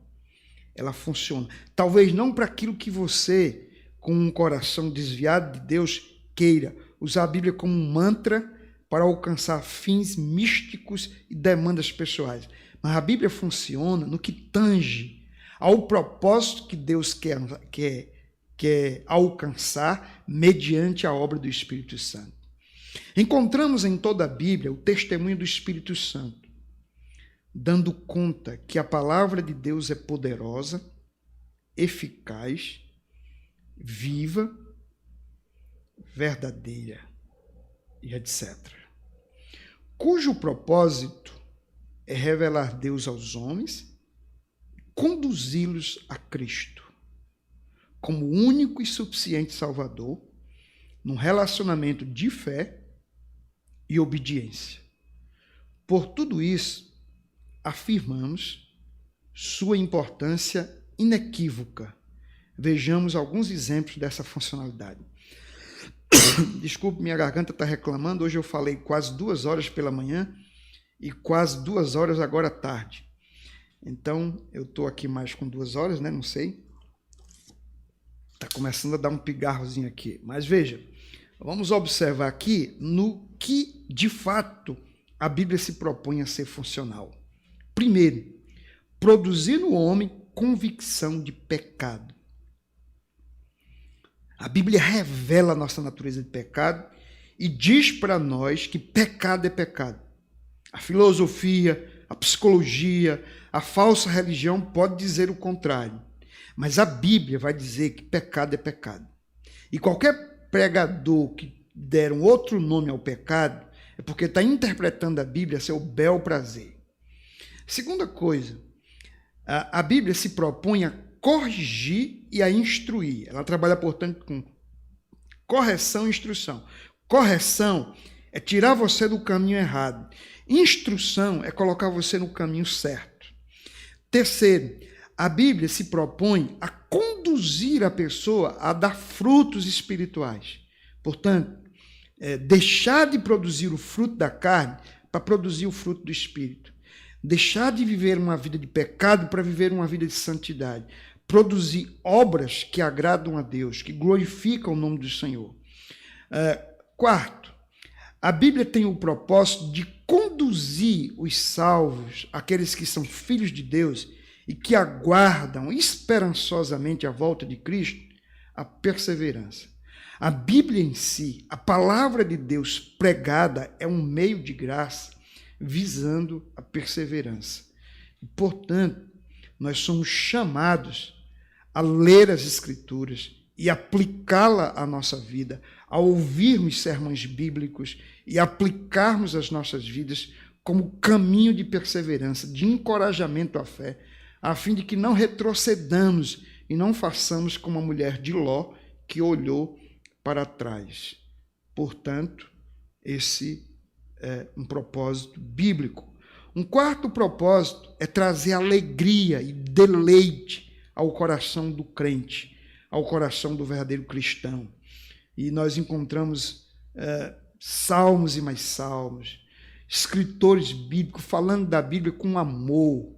Ela funciona. Talvez não para aquilo que você, com um coração desviado de Deus, queira usar a Bíblia como um mantra para alcançar fins místicos e demandas pessoais. Mas a Bíblia funciona no que tange ao propósito que Deus quer alcançar mediante a obra do Espírito Santo. Encontramos em toda a Bíblia o testemunho do Espírito Santo, dando conta que a palavra de Deus é poderosa, eficaz, viva, verdadeira e etc. Cujo propósito é revelar Deus aos homens, conduzi-los a Cristo, como único e suficiente Salvador, num relacionamento de fé e obediência. Por tudo isso, afirmamos sua importância inequívoca. Vejamos alguns exemplos dessa funcionalidade. Desculpe, minha garganta está reclamando. Hoje eu falei quase 2 horas pela manhã e quase 2 horas agora à tarde. Então, eu estou aqui mais com 2 horas, né? Não sei. Está começando a dar um pigarrozinho aqui. Mas veja, vamos observar aqui no que, de fato, a Bíblia se propõe a ser funcional. Primeiro, produzir no homem convicção de pecado. A Bíblia revela a nossa natureza de pecado e diz para nós que pecado é pecado. A filosofia, a psicologia, a falsa religião pode dizer o contrário, mas a Bíblia vai dizer que pecado é pecado. E qualquer pregador que der um outro nome ao pecado é porque está interpretando a Bíblia a seu bel prazer. Segunda coisa, a Bíblia se propõe a corrigir e a instruir. Ela trabalha, portanto, com correção e instrução. Correção é tirar você do caminho errado. Instrução é colocar você no caminho certo. Terceiro, a Bíblia se propõe a conduzir a pessoa a dar frutos espirituais. Portanto, deixar de produzir o fruto da carne para produzir o fruto do Espírito. Deixar de viver uma vida de pecado para viver uma vida de santidade. Produzir obras que agradam a Deus, que glorificam o nome do Senhor. Quarto, a Bíblia tem o propósito de conduzir os salvos, aqueles que são filhos de Deus e que aguardam esperançosamente a volta de Cristo, à perseverança. A Bíblia em si, a palavra de Deus pregada, é um meio de graça visando a perseverança. E, portanto, nós somos chamados a ler as Escrituras e aplicá-la à nossa vida, a ouvirmos sermões bíblicos e aplicarmos as nossas vidas como caminho de perseverança, de encorajamento à fé, a fim de que não retrocedamos e não façamos como a mulher de Ló, que olhou para trás. Portanto, esse é um propósito bíblico. Um quarto propósito é trazer alegria e deleite ao coração do crente, ao coração do verdadeiro cristão. E nós encontramos salmos e mais salmos, escritores bíblicos falando da Bíblia com amor,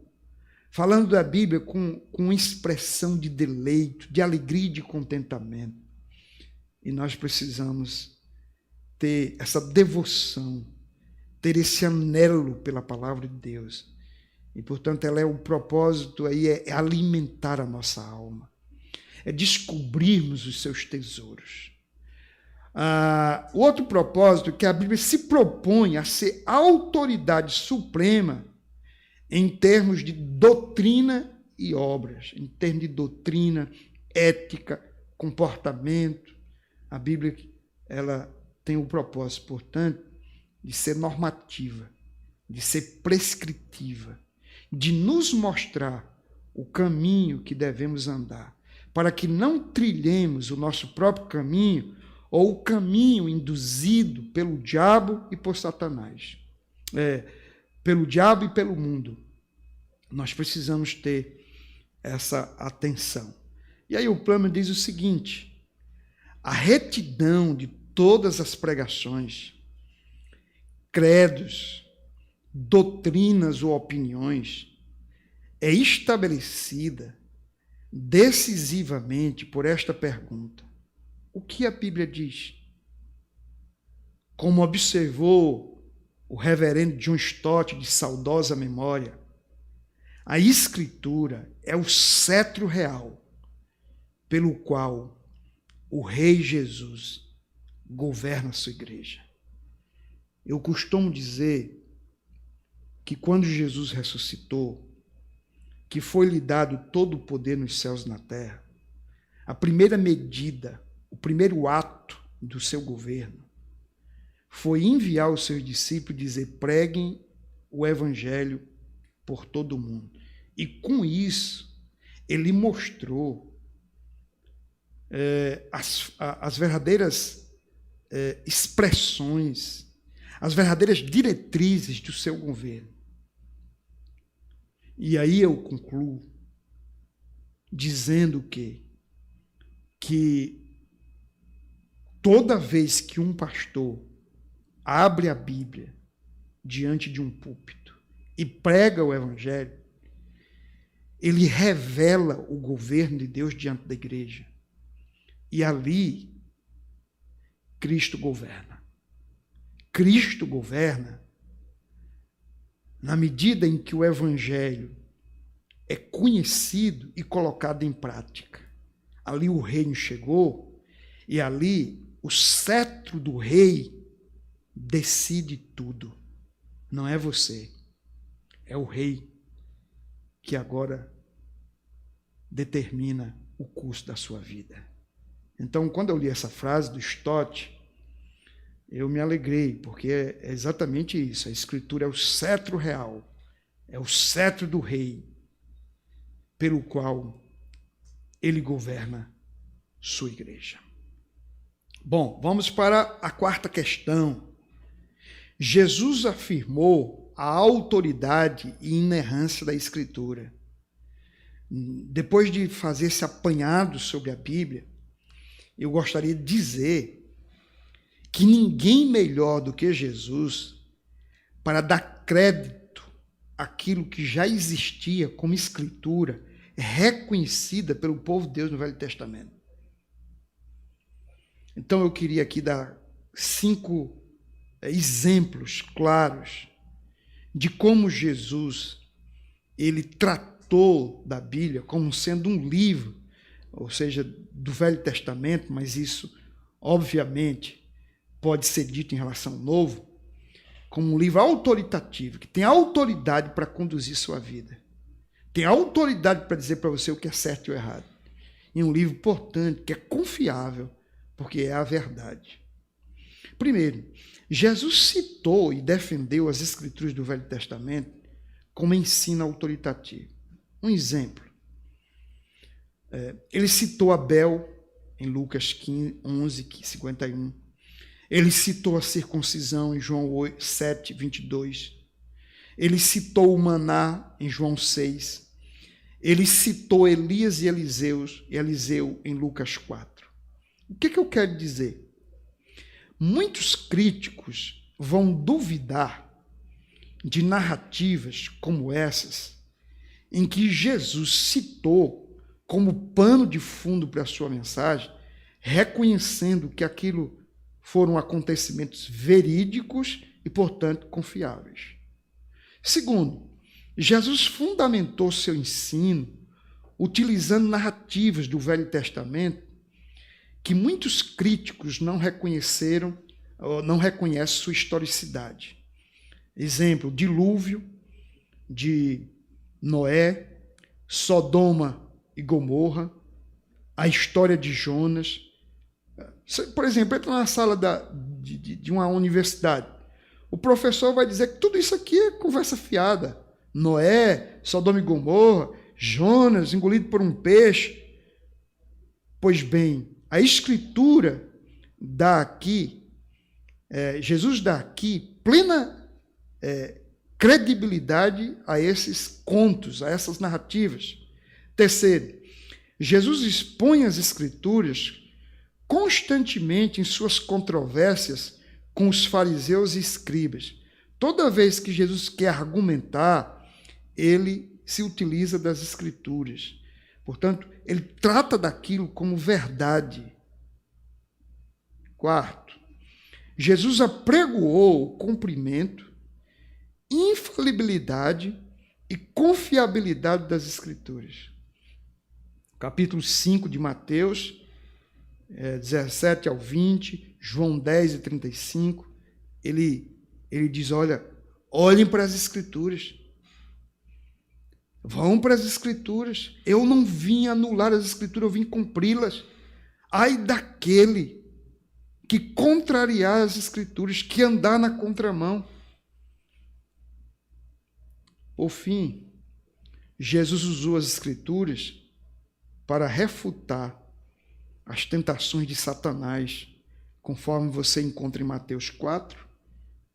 falando da Bíblia com expressão de deleite, de alegria e de contentamento. E nós precisamos ter essa devoção, ter esse anelo pela palavra de Deus. E, portanto, o propósito aí é alimentar a nossa alma, é descobrirmos os seus tesouros. O outro propósito é que a Bíblia se propõe a ser a autoridade suprema em termos de doutrina e obras, em termos de doutrina, ética, comportamento. A Bíblia ela tem o propósito, portanto, de ser normativa, de ser prescritiva, de nos mostrar o caminho que devemos andar, para que não trilhemos o nosso próprio caminho ou o caminho induzido pelo diabo e por Satanás, pelo diabo e pelo mundo. Nós precisamos ter essa atenção. E aí o plano diz o seguinte: a retidão de todas as pregações, credos, doutrinas ou opiniões é estabelecida decisivamente por esta pergunta: o que a Bíblia diz? Como observou o reverendo John Stott, de saudosa memória, a Escritura é o cetro real pelo qual o Rei Jesus governa a sua igreja. Eu costumo dizer que quando Jesus ressuscitou, que foi-lhe dado todo o poder nos céus e na terra, a primeira medida, o primeiro ato do seu governo foi enviar os seus discípulos e dizer: preguem o evangelho por todo o mundo. E com isso, ele mostrou as verdadeiras expressões, as verdadeiras diretrizes do seu governo. E aí eu concluo dizendo que toda vez que um pastor abre a Bíblia diante de um púlpito e prega o evangelho, ele revela o governo de Deus diante da igreja. E ali, Cristo governa. Cristo governa na medida em que o evangelho é conhecido e colocado em prática. Ali o reino chegou e ali o cetro do rei decide tudo. Não é você, é o rei que agora determina o curso da sua vida. Então, quando eu li essa frase do Stott, eu me alegrei, porque é exatamente isso. A Escritura é o cetro real, é o cetro do rei, pelo qual ele governa sua igreja. Bom, vamos para a quarta questão. Jesus afirmou a autoridade e inerrância da Escritura. Depois de fazer esse apanhado sobre a Bíblia, eu gostaria de dizer que ninguém melhor do que Jesus para dar crédito àquilo que já existia como Escritura reconhecida pelo povo de Deus no Velho Testamento. Então eu queria aqui dar 5 exemplos claros de como Jesus ele tratou da Bíblia como sendo um livro, ou seja, do Velho Testamento, mas isso, obviamente, pode ser dito em relação ao Novo, como um livro autoritativo, que tem autoridade para conduzir sua vida. Tem autoridade para dizer para você o que é certo e o errado. E um livro, portanto, que é confiável, porque é a verdade. Primeiro, Jesus citou e defendeu as Escrituras do Velho Testamento como ensino autoritativo. Um exemplo. Ele citou Abel em Lucas 11, 51. Ele citou a circuncisão em João 7, 22. Ele citou o maná em João 6. Ele citou Elias e Eliseu em Lucas 4. O que eu quero dizer? Muitos críticos vão duvidar de narrativas como essas, em que Jesus citou como pano de fundo para a sua mensagem, reconhecendo que aquilo foram acontecimentos verídicos e, portanto, confiáveis. Segundo, Jesus fundamentou seu ensino utilizando narrativas do Velho Testamento que muitos críticos não reconheceram ou não reconhecem sua historicidade. Exemplo, dilúvio de Noé, Sodoma e Gomorra, a história de Jonas. Por exemplo, entra na sala de uma universidade. O professor vai dizer que tudo isso aqui é conversa fiada. Noé, Sodoma e Gomorra, Jonas engolido por um peixe. Pois bem, a Escritura dá aqui, Jesus dá aqui plena credibilidade a esses contos, a essas narrativas. Terceiro, Jesus expõe as Escrituras constantemente em suas controvérsias com os fariseus e escribas. Toda vez que Jesus quer argumentar, ele se utiliza das Escrituras. Portanto, ele trata daquilo como verdade. Quarto, Jesus apregoou o cumprimento, infalibilidade e confiabilidade das Escrituras. Capítulo 5 de Mateus, 17 ao 20, João 10 e 35, ele diz, olhem para as Escrituras. Vão para as Escrituras. Eu não vim anular as Escrituras, eu vim cumpri-las. Ai daquele que contrariar as Escrituras, que andar na contramão. Por fim, Jesus usou as Escrituras para refutar as tentações de Satanás, conforme você encontra em Mateus 4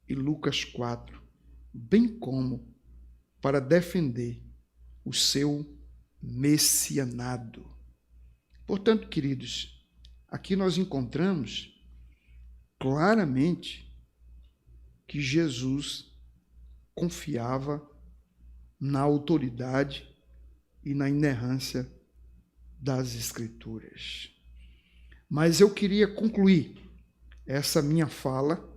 e Lucas 4, bem como para defender o seu messianado. Portanto, queridos, aqui nós encontramos claramente que Jesus confiava na autoridade e na inerrância das Escrituras. Mas eu queria concluir essa minha fala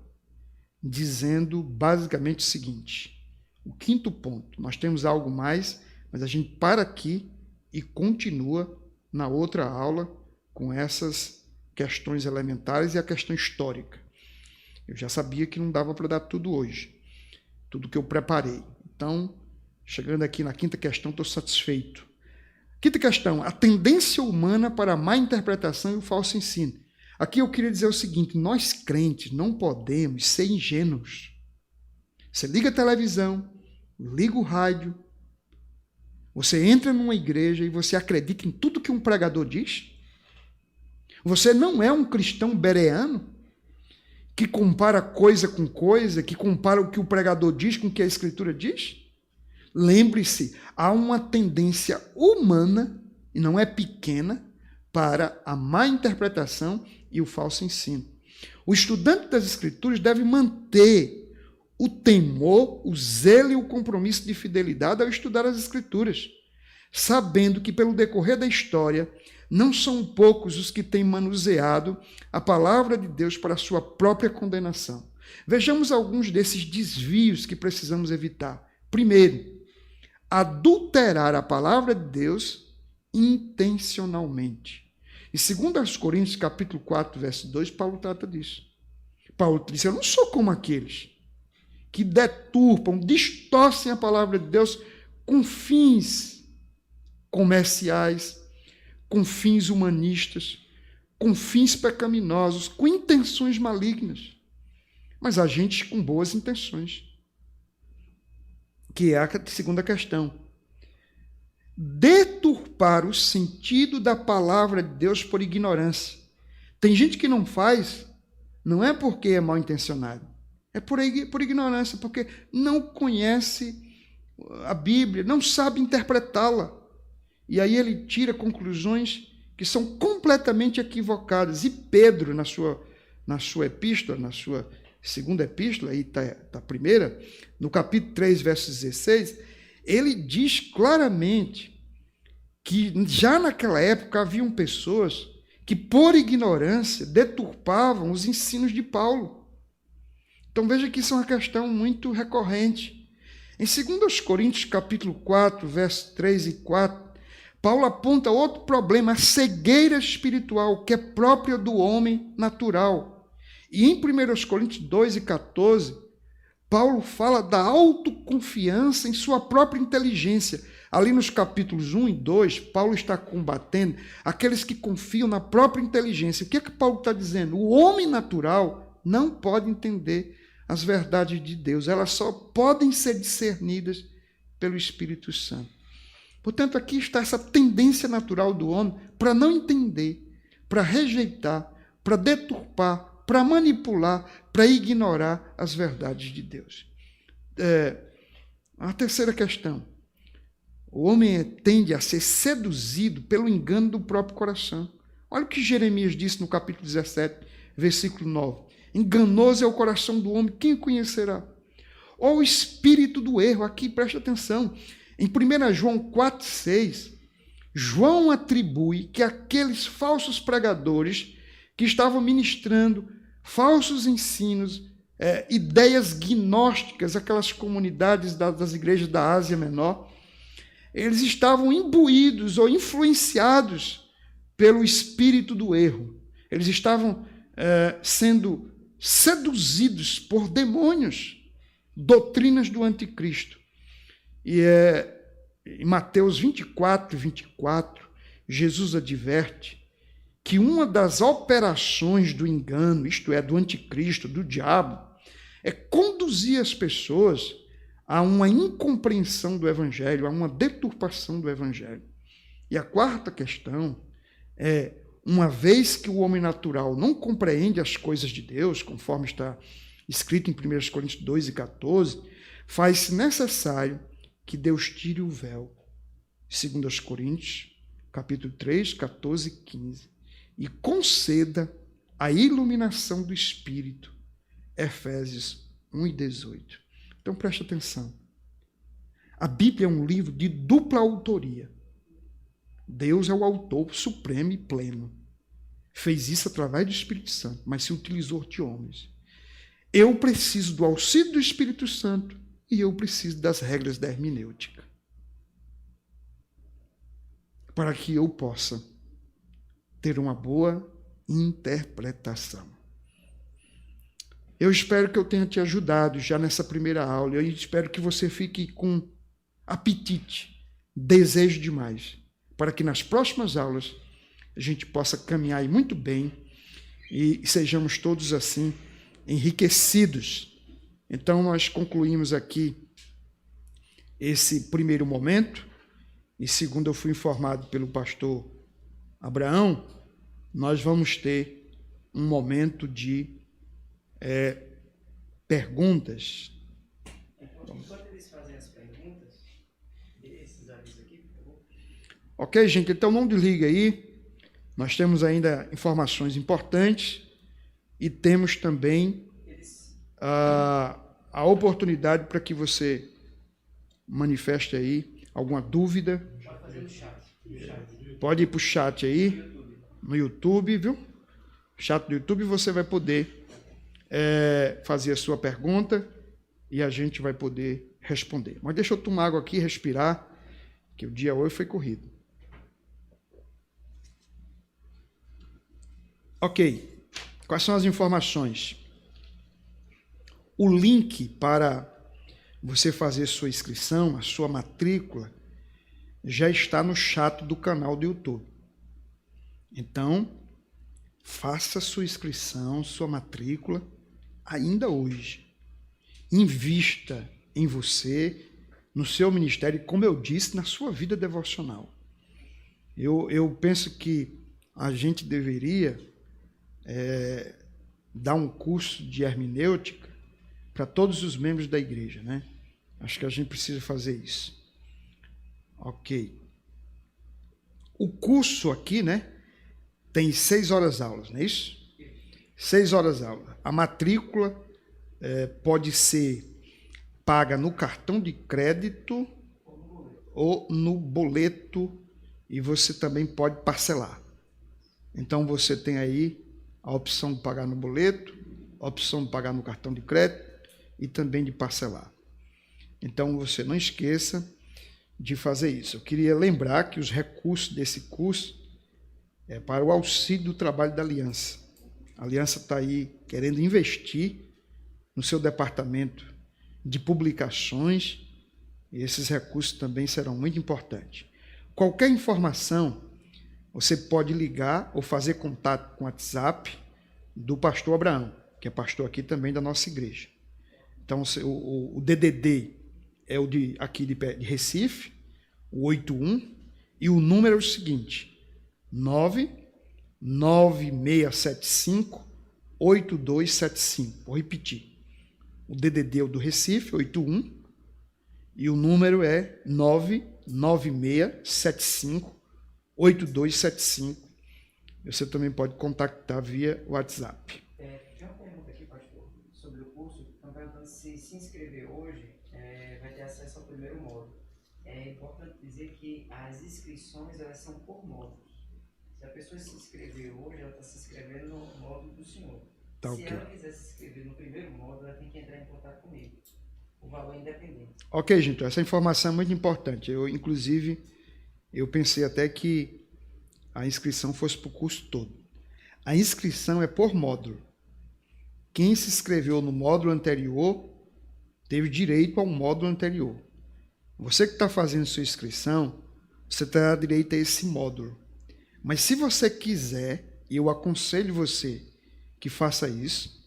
dizendo basicamente o seguinte: o quinto ponto, nós temos algo mais, mas a gente para aqui e continua na outra aula com essas questões elementares e a questão histórica. Eu já sabia que não dava para dar tudo hoje, tudo que eu preparei. Então, chegando aqui na quinta questão, estou satisfeito. Quinta questão, a tendência humana para a má interpretação e o falso ensino. Aqui eu queria dizer o seguinte: nós crentes não podemos ser ingênuos. Você liga a televisão, liga o rádio, você entra numa igreja e você acredita em tudo que um pregador diz? Você não é um cristão bereano que compara coisa com coisa, que compara o que o pregador diz com o que a Escritura diz? Lembre-se, há uma tendência humana, e não é pequena, para a má interpretação e o falso ensino. O estudante das Escrituras deve manter o temor, o zelo e o compromisso de fidelidade ao estudar as Escrituras, sabendo que, pelo decorrer da história, não são poucos os que têm manuseado a palavra de Deus para a sua própria condenação. Vejamos alguns desses desvios que precisamos evitar. Primeiro, adulterar a palavra de Deus intencionalmente. E segundo aos Coríntios, capítulo 4, verso 2, Paulo trata disso. Paulo diz: eu não sou como aqueles que deturpam, distorcem a palavra de Deus com fins comerciais, com fins humanistas, com fins pecaminosos, com intenções malignas. Mas há gente com boas intenções. Que é a segunda questão. Deturpar o sentido da palavra de Deus por ignorância. Tem gente que não faz, não é porque é mal intencionado, é por ignorância, porque não conhece a Bíblia, não sabe interpretá-la. E aí ele tira conclusões que são completamente equivocadas. E Pedro, na sua epístola, na sua segunda epístola, aí está a primeira, no capítulo 3, verso 16, ele diz claramente que já naquela época haviam pessoas que por ignorância deturpavam os ensinos de Paulo. Então veja que isso é uma questão muito recorrente. Em 2 Coríntios capítulo 4, versos 3 e 4, Paulo aponta outro problema, a cegueira espiritual, que é própria do homem natural. E em 1 Coríntios 2 e 14, Paulo fala da autoconfiança em sua própria inteligência. Ali nos capítulos 1 e 2, Paulo está combatendo aqueles que confiam na própria inteligência. O que é que Paulo está dizendo? O homem natural não pode entender as verdades de Deus. Elas só podem ser discernidas pelo Espírito Santo. Portanto, aqui está essa tendência natural do homem para não entender, para rejeitar, para deturpar, para manipular, para ignorar as verdades de Deus. A terceira questão. O homem tende a ser seduzido pelo engano do próprio coração. Olha o que Jeremias disse no capítulo 17, versículo 9. Enganoso é o coração do homem, quem o conhecerá? Ou o espírito do erro, aqui preste atenção. Em 1 João 4,6, João atribui que aqueles falsos pregadores que estavam ministrando falsos ensinos, ideias gnósticas, aquelas comunidades das igrejas da Ásia Menor, eles estavam imbuídos ou influenciados pelo espírito do erro. Eles estavam sendo seduzidos por demônios, doutrinas do anticristo. E em Mateus 24, Jesus adverte que uma das operações do engano, isto é, do anticristo, do diabo, é conduzir as pessoas a uma incompreensão do evangelho, a uma deturpação do evangelho. E a quarta questão é, uma vez que o homem natural não compreende as coisas de Deus, conforme está escrito em 1 Coríntios 2 e 14, faz-se necessário que Deus tire o véu. 2 Coríntios, capítulo 3, 14 e 15. E conceda a iluminação do Espírito. Efésios 1 e 18. Então preste atenção. A Bíblia é um livro de dupla autoria. Deus é o autor supremo e pleno. Fez isso através do Espírito Santo, mas se utilizou de homens. Eu preciso do auxílio do Espírito Santo e eu preciso das regras da hermenêutica, para que eu possa ter uma boa interpretação. Eu espero que eu tenha te ajudado já nessa primeira aula. Eu espero que você fique com apetite, desejo demais, para que nas próximas aulas a gente possa caminhar aí muito bem e sejamos todos assim enriquecidos. Então nós concluímos aqui esse primeiro momento. E segundo eu fui informado pelo pastor Abraão, nós vamos ter um momento de perguntas. Enquanto eles fazem as perguntas, esses avisos aqui, por favor. Ok, gente, então não desliga aí. Nós temos ainda informações importantes e temos também a oportunidade para que você manifeste aí alguma dúvida. Pode fazer no chat. Pode ir para o chat aí, no YouTube, viu? Chat do YouTube, você vai poder fazer a sua pergunta e a gente vai poder responder. Mas deixa eu tomar água aqui, respirar, que o dia hoje foi corrido. Ok, quais são as informações? O link para você fazer sua inscrição, a sua matrícula, já está no chat do canal do YouTube. Então, faça sua inscrição, sua matrícula, ainda hoje. Invista em você, no seu ministério, e, como eu disse, na sua vida devocional. Eu penso que a gente deveria dar um curso de hermenêutica para todos os membros da igreja, né? Acho que a gente precisa fazer isso. Ok. O curso aqui, né, tem 6 horas aulas, não é isso? 6 horas aula. A matrícula pode ser paga no cartão de crédito ou no boleto, e você também pode parcelar. Então você tem aí a opção de pagar no boleto, a opção de pagar no cartão de crédito e também de parcelar. Então você não esqueça de fazer isso. Eu queria lembrar que os recursos desse curso é para o auxílio do trabalho da Aliança. A Aliança está aí querendo investir no seu departamento de publicações e esses recursos também serão muito importantes. Qualquer informação, você pode ligar ou fazer contato com o WhatsApp do pastor Abraão, que é pastor aqui também da nossa igreja. Então, o DDD é o de aqui de Recife, o 81, e o número é o seguinte, 99675-8275. Vou repetir. O DDD é o do Recife, 81, e o número é 99675-8275. Você também pode contactar via WhatsApp. Tem uma pergunta aqui, pastor, sobre o curso. Estão perguntando se inscrever hoje vai ter acesso ao primeiro módulo. É importante dizer que as inscrições elas são por módulos. Se a pessoa se inscrever hoje, ela está se inscrevendo no módulo do senhor. Tá, se ok. ela quiser se inscrever no primeiro módulo, ela tem que entrar em contato comigo. O valor é independente. Ok, gente, essa informação é muito importante. Inclusive, eu pensei até que a inscrição fosse para o curso todo. A inscrição é por módulo. Quem se inscreveu no módulo anterior teve direito ao módulo anterior. Você que está fazendo sua inscrição, você terá direito a esse módulo. Mas se você quiser, eu aconselho você que faça isso,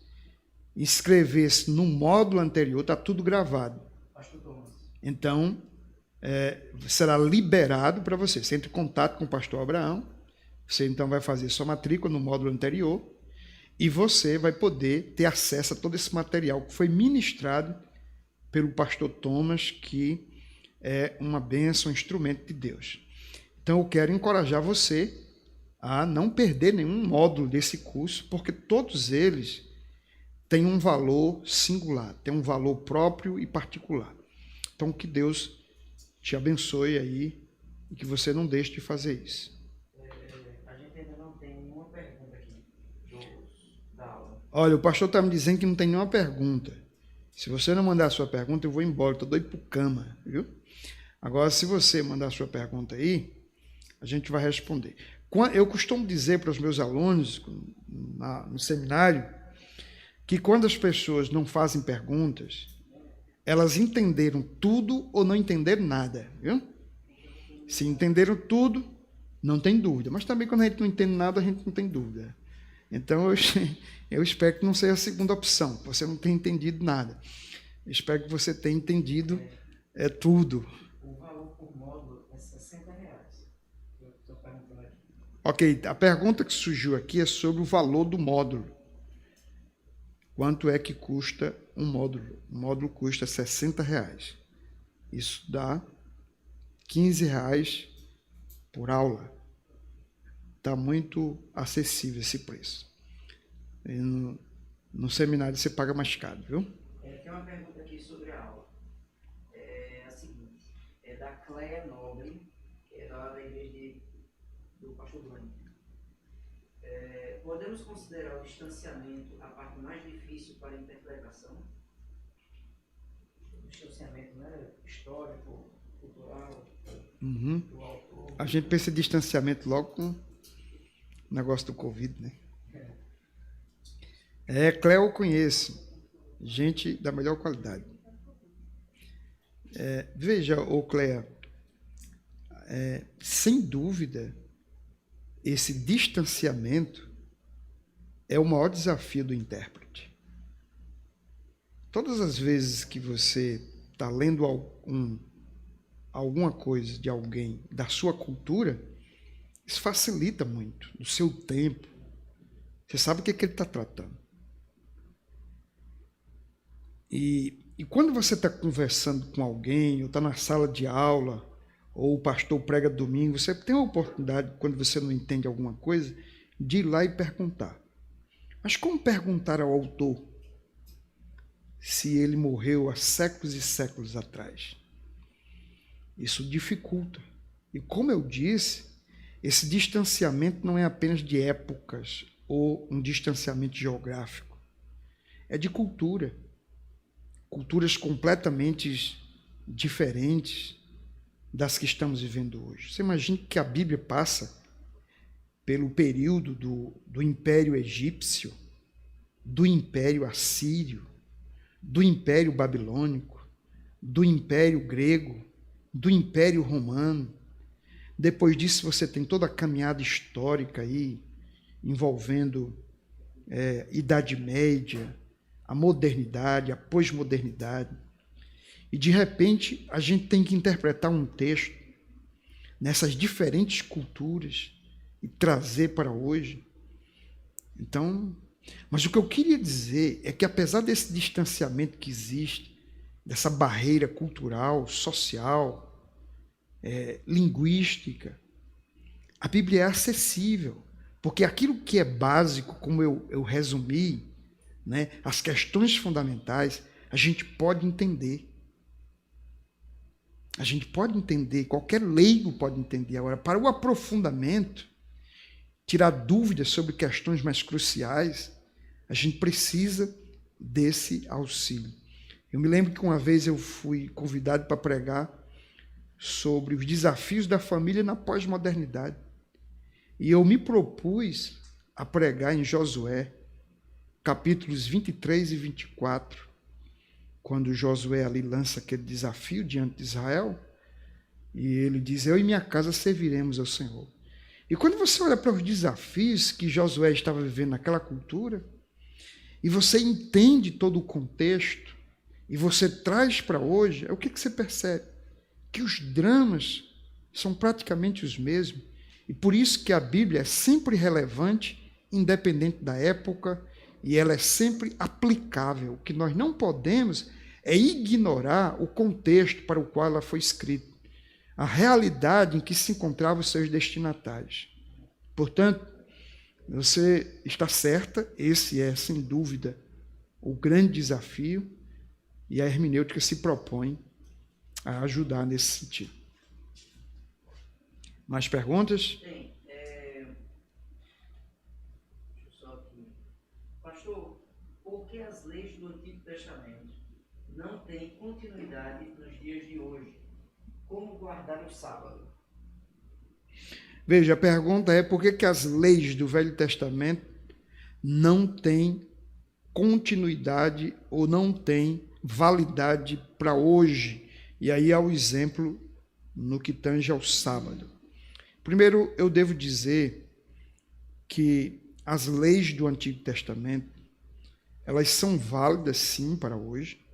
inscrever-se no módulo anterior, está tudo gravado. Pastor Thomas. Então, será liberado para você. Você entra em contato com o pastor Abraão, você então vai fazer sua matrícula no módulo anterior e você vai poder ter acesso a todo esse material que foi ministrado pelo pastor Thomas, que é uma bênção, um instrumento de Deus. Então, eu quero encorajar você a não perder nenhum módulo desse curso, porque todos eles têm um valor singular, têm um valor próprio e particular. Então, que Deus te abençoe aí e que você não deixe de fazer isso. A gente ainda não tem nenhuma pergunta aqui da aula. Olha, o pastor está me dizendo que não tem nenhuma pergunta. Se você não mandar a sua pergunta, eu vou embora, estou doido por cama, viu? Agora, se você mandar a sua pergunta aí, a gente vai responder. Eu costumo dizer para os meus alunos no seminário que quando as pessoas não fazem perguntas, elas entenderam tudo ou não entenderam nada, viu? Se entenderam tudo, não tem dúvida. Mas também quando a gente não entende nada, a gente não tem dúvida. Então, eu espero que não seja a segunda opção, que você não tenha entendido nada. Eu espero que você tenha entendido tudo. O valor por módulo é R$60. Eu estou perguntando aqui. Ok, a pergunta que surgiu aqui é sobre o valor do módulo. Quanto é que custa um módulo? O módulo custa R$60. Isso dá R$15 por aula. Está muito acessível esse preço. E no seminário você paga mais caro, viu? Tem uma pergunta aqui sobre a aula. É a seguinte. É da Cleia Nobre, que é da igreja do pastor Bruno. Podemos considerar o distanciamento a parte mais difícil para a interpretação? O distanciamento, né? Histórico, cultural, do autor. A gente pensa em distanciamento logo com o negócio do Covid, né? Cléo eu conheço. Gente da melhor qualidade. Veja, Cléa, sem dúvida, esse distanciamento é o maior desafio do intérprete. Todas as vezes que você está lendo alguma coisa de alguém da sua cultura, isso facilita muito, do seu tempo. Você sabe o que ele está tratando. E quando você está conversando com alguém, ou está na sala de aula, ou o pastor prega domingo, você tem a oportunidade, quando você não entende alguma coisa, de ir lá e perguntar. Mas como perguntar ao autor se ele morreu há séculos e séculos atrás? Isso dificulta. E como eu disse, esse distanciamento não é apenas de épocas ou um distanciamento geográfico. É de cultura. Culturas completamente diferentes das que estamos vivendo hoje. Você imagina que a Bíblia passa pelo período do Império Egípcio, do Império Assírio, do Império Babilônico, do Império Grego, do Império Romano. Depois disso você tem toda a caminhada histórica aí, envolvendo Idade Média, a modernidade, a pós-modernidade. E de repente a gente tem que interpretar um texto nessas diferentes culturas e trazer para hoje. Então, mas o que eu queria dizer é que apesar desse distanciamento que existe, dessa barreira cultural, social, linguística, a Bíblia é acessível, porque aquilo que é básico, como eu resumi, né, as questões fundamentais, a gente pode entender. A gente pode entender, qualquer leigo pode entender. Agora, para o aprofundamento, tirar dúvidas sobre questões mais cruciais, a gente precisa desse auxílio. Eu me lembro que uma vez eu fui convidado para pregar sobre os desafios da família na pós-modernidade. E eu me propus a pregar em Josué, capítulos 23 e 24, quando Josué ali lança aquele desafio diante de Israel, e ele diz, eu e minha casa serviremos ao Senhor. E quando você olha para os desafios que Josué estava vivendo naquela cultura, e você entende todo o contexto, e você traz para hoje, o que você percebe? Que os dramas são praticamente os mesmos, e por isso que a Bíblia é sempre relevante, independente da época, e ela é sempre aplicável. O que nós não podemos é ignorar o contexto para o qual ela foi escrita, a realidade em que se encontravam os seus destinatários. Portanto, você está certa, esse é, sem dúvida, o grande desafio, e a hermenêutica se propõe a ajudar nesse sentido. Mais perguntas? Tem. Deixa eu só aqui. Pastor, por que as leis do Antigo Testamento não têm continuidade nos dias de hoje? Como guardar o sábado? Veja, a pergunta é por que as leis do Velho Testamento não têm continuidade ou não têm validade para hoje? E aí há o exemplo no que tange ao sábado. Primeiro, eu devo dizer que as leis do Antigo Testamento, elas são válidas sim para hoje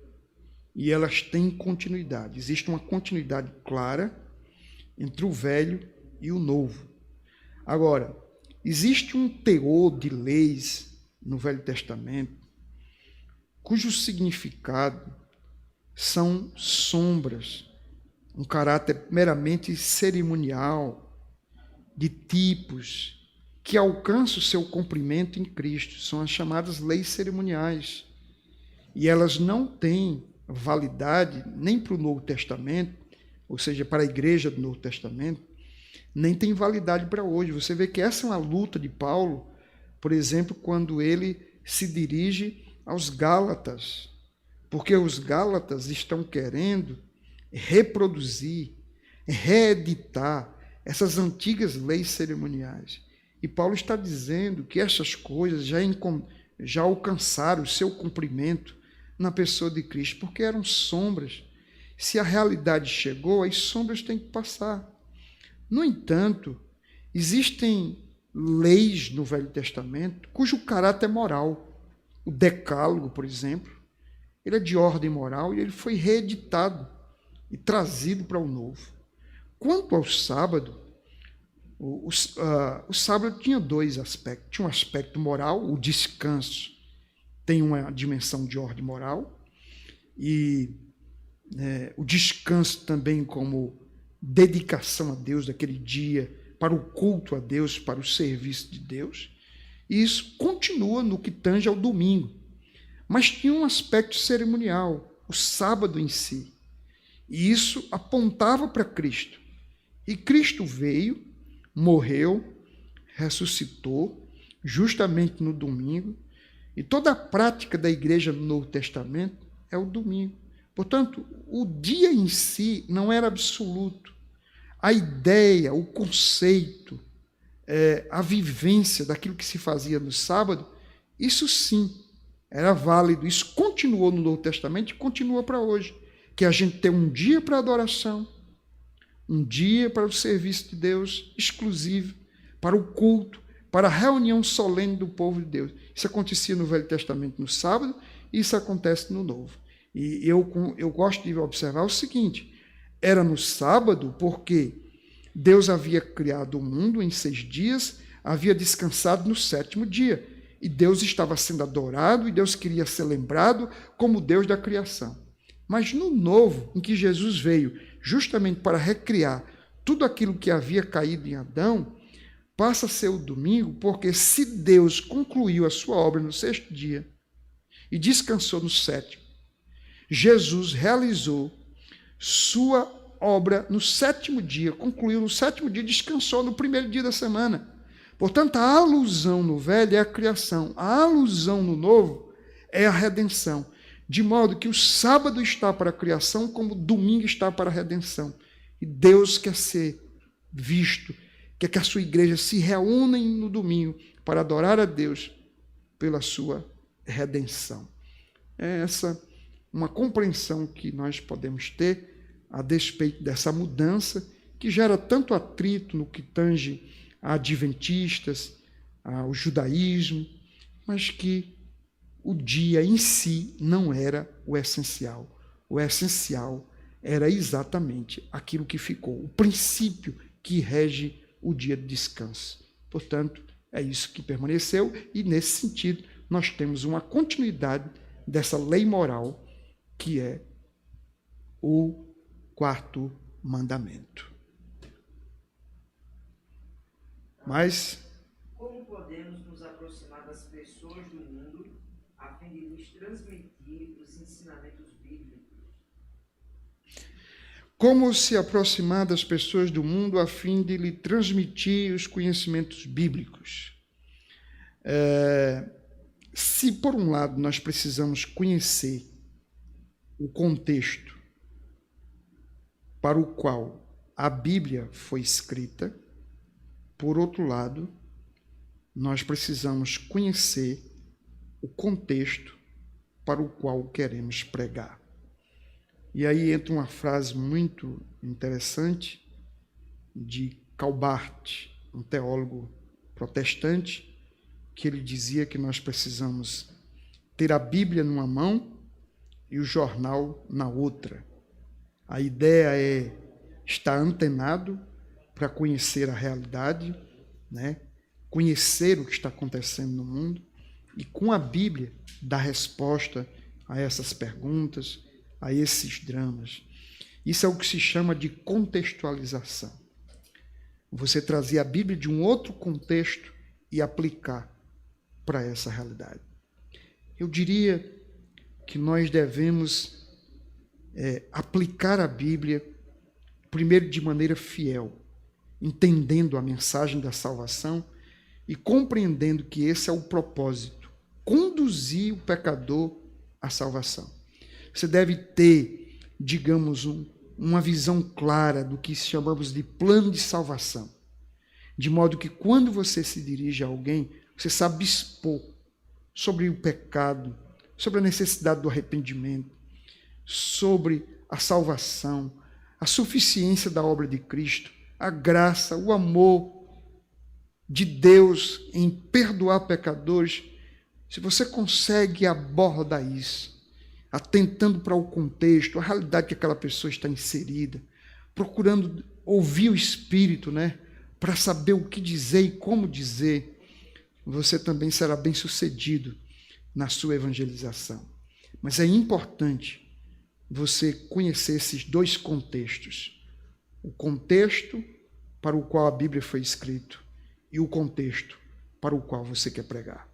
e elas têm continuidade. Existe uma continuidade clara entre o Velho e o Novo. Agora, existe um teor de leis no Velho Testamento cujo significado são sombras, um caráter meramente cerimonial, de tipos, que alcançam o seu cumprimento em Cristo. São as chamadas leis cerimoniais. E elas não têm validade nem para o Novo Testamento, ou seja, para a igreja do Novo Testamento, nem tem validade para hoje. Você vê que essa é uma luta de Paulo, por exemplo, quando ele se dirige aos Gálatas, porque os Gálatas estão querendo reproduzir, reeditar essas antigas leis cerimoniais. E Paulo está dizendo que essas coisas já alcançaram o seu cumprimento na pessoa de Cristo, porque eram sombras. Se a realidade chegou, as sombras têm que passar. No entanto, existem leis no Velho Testamento cujo caráter é moral. O Decálogo, por exemplo, ele é de ordem moral e ele foi reeditado e trazido para o Novo. Quanto ao sábado, o sábado tinha dois aspectos. Tinha um aspecto moral, o descanso tem uma dimensão de ordem moral, e o descanso também como dedicação a Deus daquele dia, para o culto a Deus, para o serviço de Deus. E isso continua no que tange ao domingo. Mas tinha um aspecto cerimonial, o sábado em si. E isso apontava para Cristo. E Cristo veio morreu, ressuscitou, justamente no domingo, e toda a prática da igreja no Novo Testamento é o domingo. Portanto, o dia em si não era absoluto. A ideia, o conceito, a vivência daquilo que se fazia no sábado, isso sim era válido. Isso continuou no Novo Testamento e continua para hoje. Que a gente tem um dia para adoração, um dia para o serviço de Deus exclusivo, para o culto, para a reunião solene do povo de Deus. Isso acontecia no Velho Testamento no sábado, e isso acontece no Novo. E eu gosto de observar o seguinte: era no sábado porque Deus havia criado o mundo em 6 dias, havia descansado no 7º dia. E Deus estava sendo adorado, e Deus queria ser lembrado como Deus da criação. Mas no Novo, em que Jesus veio justamente para recriar tudo aquilo que havia caído em Adão, passa a ser o domingo, porque se Deus concluiu a sua obra no 6º dia e descansou no 7º, Jesus realizou sua obra no 7º dia, concluiu no 7º dia, descansou no 1º dia da semana. Portanto, a alusão no velho é a criação, a alusão no novo é a redenção, de modo que o sábado está para a criação como o domingo está para a redenção. E Deus quer ser visto, quer que a sua igreja se reúna no domingo para adorar a Deus pela sua redenção. É essa uma compreensão que nós podemos ter a despeito dessa mudança que gera tanto atrito no que tange a adventistas, ao judaísmo, mas que o dia em si não era o essencial. O essencial era exatamente aquilo que ficou, o princípio que rege o dia de descanso. Portanto, é isso que permaneceu, e nesse sentido nós temos uma continuidade dessa lei moral que é o 4º mandamento. Mas como podemos nos aproximar das pessoas do mundo a fim de lhes transmitir os ensinamentos bíblicos? Como se aproximar das pessoas do mundo a fim de lhe transmitir os conhecimentos bíblicos? Se, por um lado, nós precisamos conhecer o contexto para o qual a Bíblia foi escrita, por outro lado, nós precisamos conhecer o contexto para o qual queremos pregar. E aí entra uma frase muito interessante de Calbart, um teólogo protestante, que ele dizia que nós precisamos ter a Bíblia numa mão e o jornal na outra. A ideia é estar antenado para conhecer a realidade, né? Conhecer o que está acontecendo no mundo, e com a Bíblia dar resposta a essas perguntas, a esses dramas. Isso é o que se chama de contextualização. Você trazer a Bíblia de um outro contexto e aplicar para essa realidade. Eu diria que nós devemos aplicar a Bíblia, primeiro de maneira fiel, entendendo a mensagem da salvação e compreendendo que esse é o propósito, conduzir o pecador à salvação. Você deve ter, digamos, uma visão clara do que chamamos de plano de salvação, de modo que quando você se dirige a alguém, você sabe expor sobre o pecado, sobre a necessidade do arrependimento, sobre a salvação, a suficiência da obra de Cristo, a graça, o amor de Deus em perdoar pecadores. Se você consegue abordar isso, atentando para o contexto, a realidade que aquela pessoa está inserida, procurando ouvir o Espírito, né, para saber o que dizer e como dizer, você também será bem-sucedido na sua evangelização. Mas é importante você conhecer esses dois contextos. O contexto para o qual a Bíblia foi escrita e o contexto para o qual você quer pregar.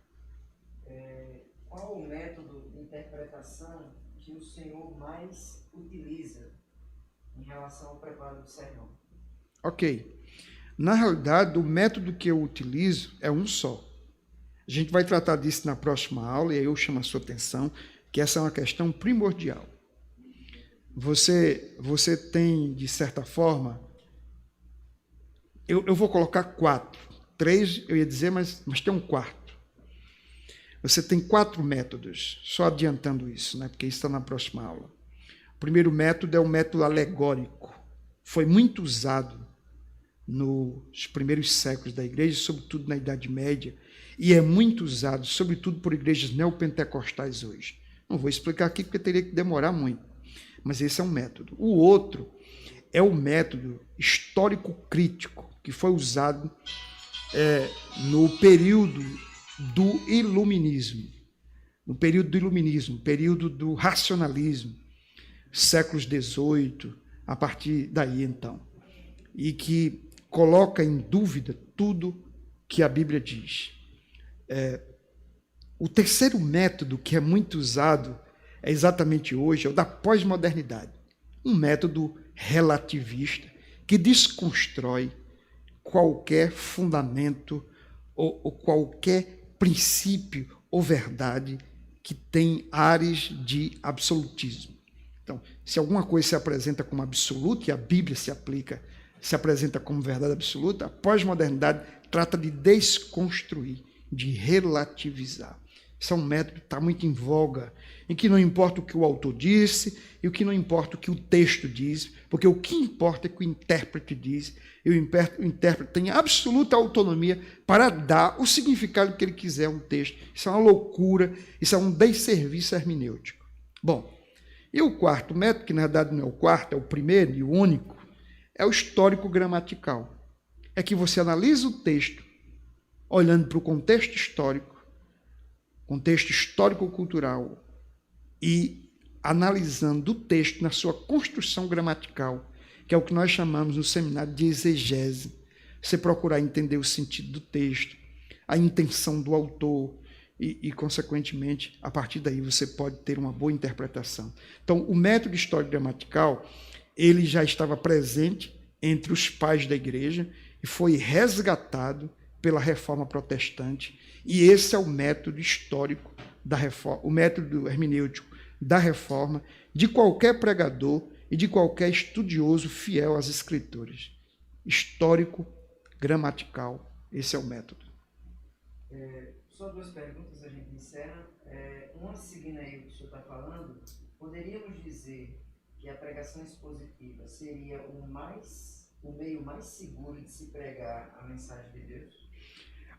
Qual o método de interpretação que o Senhor mais utiliza em relação ao preparo do sermão? Ok. Na realidade, o método que eu utilizo é um só. A gente vai tratar disso na próxima aula, e aí eu chamo a sua atenção, que essa é uma questão primordial. Você tem, de certa forma, eu vou colocar 4. 3 eu ia dizer, mas tem um quarto. Você tem 4 métodos, só adiantando isso, né? Porque isso está na próxima aula. O primeiro método é o método alegórico. Foi muito usado nos primeiros séculos da igreja, sobretudo na Idade Média, e é muito usado, sobretudo por igrejas neopentecostais hoje. Não vou explicar aqui porque teria que demorar muito, mas esse é um método. O outro é o método histórico-crítico, que foi usado no período do Iluminismo, período do racionalismo, séculos XVIII, a partir daí então, e que coloca em dúvida tudo que a Bíblia diz. O terceiro método que é muito usado exatamente hoje é o da pós-modernidade, um método relativista que desconstrói qualquer fundamento ou qualquer princípio ou verdade que tem ares de absolutismo. Então, se alguma coisa se apresenta como absoluta e a Bíblia se apresenta como verdade absoluta, a pós-modernidade trata de desconstruir, de relativizar. Esse é um método que está muito em voga, em que não importa o que o autor disse e o que não importa o que o texto diz, porque o que importa é o que o intérprete diz, e o intérprete tem absoluta autonomia para dar o significado que ele quiser a um texto. Isso é uma loucura, isso é um desserviço hermenêutico. Bom, e o quarto método, que na verdade não é o quarto, é o primeiro e o único, é o histórico gramatical. É que você analisa o texto olhando para o contexto histórico-cultural e analisando o texto na sua construção gramatical, que é o que nós chamamos no seminário de exegese. Você procurar entender o sentido do texto, a intenção do autor e consequentemente, a partir daí você pode ter uma boa interpretação. Então, o método histórico-gramatical, ele já estava presente entre os pais da igreja e foi resgatado pela Reforma Protestante, e esse é o método histórico da Reforma, o método hermenêutico da Reforma, de qualquer pregador e de qualquer estudioso fiel às Escrituras. Histórico, gramatical, esse é o método. Só 2 perguntas, a gente encerra. Uma seguindo aí o que o senhor está falando, poderíamos dizer que a pregação expositiva seria o meio mais seguro de se pregar a mensagem de Deus?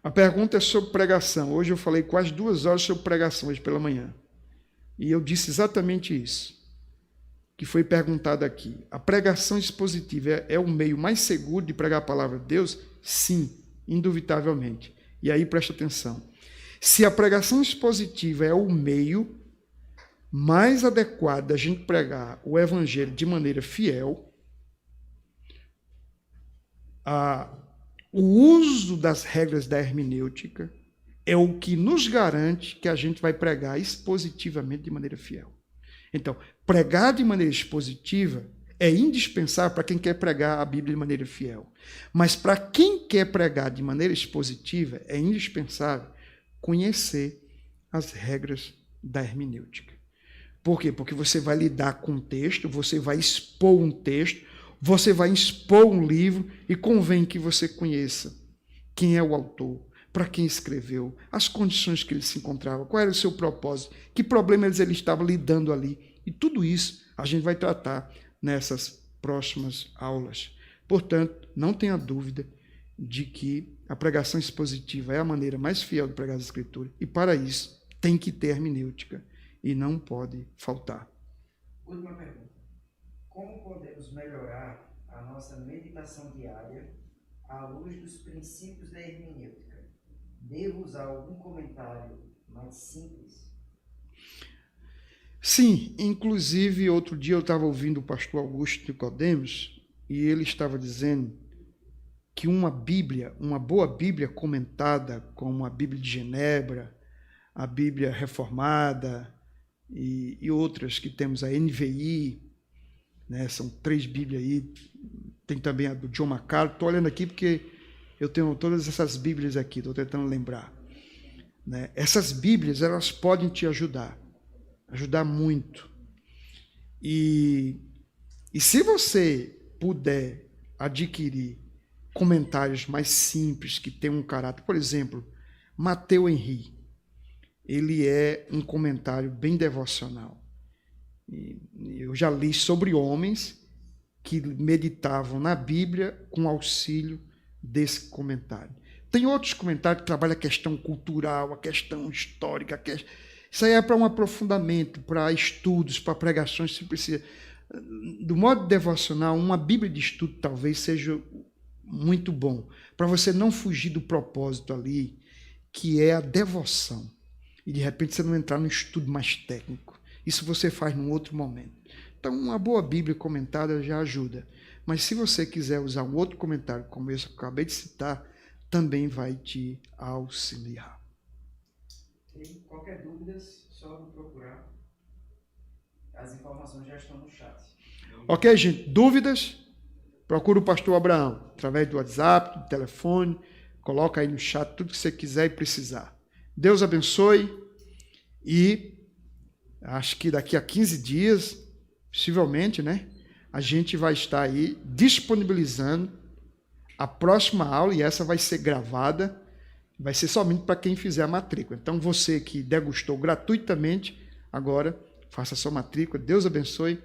A pergunta é sobre pregação. Hoje eu falei quase 2 horas sobre pregação, hoje pela manhã. E eu disse exatamente isso, que foi perguntado aqui. A pregação expositiva é o meio mais seguro de pregar a palavra de Deus? Sim, indubitavelmente. E aí presta atenção. Se a pregação expositiva é o meio mais adequado da gente pregar o evangelho de maneira fiel, o uso das regras da hermenêutica é o que nos garante que a gente vai pregar expositivamente de maneira fiel. Então, pregar de maneira expositiva é indispensável para quem quer pregar a Bíblia de maneira fiel. Mas para quem quer pregar de maneira expositiva, é indispensável conhecer as regras da hermenêutica. Por quê? Porque você vai lidar com um texto, você vai expor um texto, você vai expor um livro e convém que você conheça quem é o autor, para quem escreveu, as condições que ele se encontrava, qual era o seu propósito, que problemas ele estava lidando ali. E tudo isso a gente vai tratar nessas próximas aulas. Portanto, não tenha dúvida de que a pregação expositiva é a maneira mais fiel de pregar as Escrituras e, para isso, tem que ter hermenêutica e não pode faltar. Última pergunta. Como podemos melhorar a nossa meditação diária à luz dos princípios da hermenêutica? Devo usar algum comentário mais simples? Sim, inclusive outro dia eu estava ouvindo o pastor Augusto Nicodemos e ele estava dizendo que uma boa Bíblia comentada, como a Bíblia de Genebra, a Bíblia Reformada e outras que temos, a NVI, né, são 3 Bíblias aí, tem também a do John MacArthur, estou olhando aqui porque Eu tenho todas essas Bíblias aqui, estou tentando lembrar. Né? Essas Bíblias, elas podem te ajudar muito. E se você puder adquirir comentários mais simples, que tem um caráter, por exemplo, Mateus Henry, ele é um comentário bem devocional. Eu já li sobre homens que meditavam na Bíblia com auxílio desse comentário. Tem outros comentários que trabalham a questão cultural, a questão histórica. Isso aí é para um aprofundamento, para estudos, para pregações, se precisa. Do modo devocional, uma Bíblia de estudo talvez seja muito bom, para você não fugir do propósito ali, que é a devoção. E de repente você não entrar no estudo mais técnico. Isso você faz num outro momento. Então, uma boa Bíblia comentada já ajuda. Mas se você quiser usar um outro comentário, como esse que eu acabei de citar, também vai te auxiliar. E qualquer dúvida, só me procurar. As informações já estão no chat. Ok, gente? Dúvidas? Procura o pastor Abraão, através do WhatsApp, do telefone. Coloca aí no chat tudo que você quiser e precisar. Deus abençoe. E acho que daqui a 15 dias, possivelmente, né? A gente vai estar aí disponibilizando a próxima aula, e essa vai ser gravada, vai ser somente para quem fizer a matrícula. Então, você que degustou gratuitamente, agora faça a sua matrícula. Deus abençoe.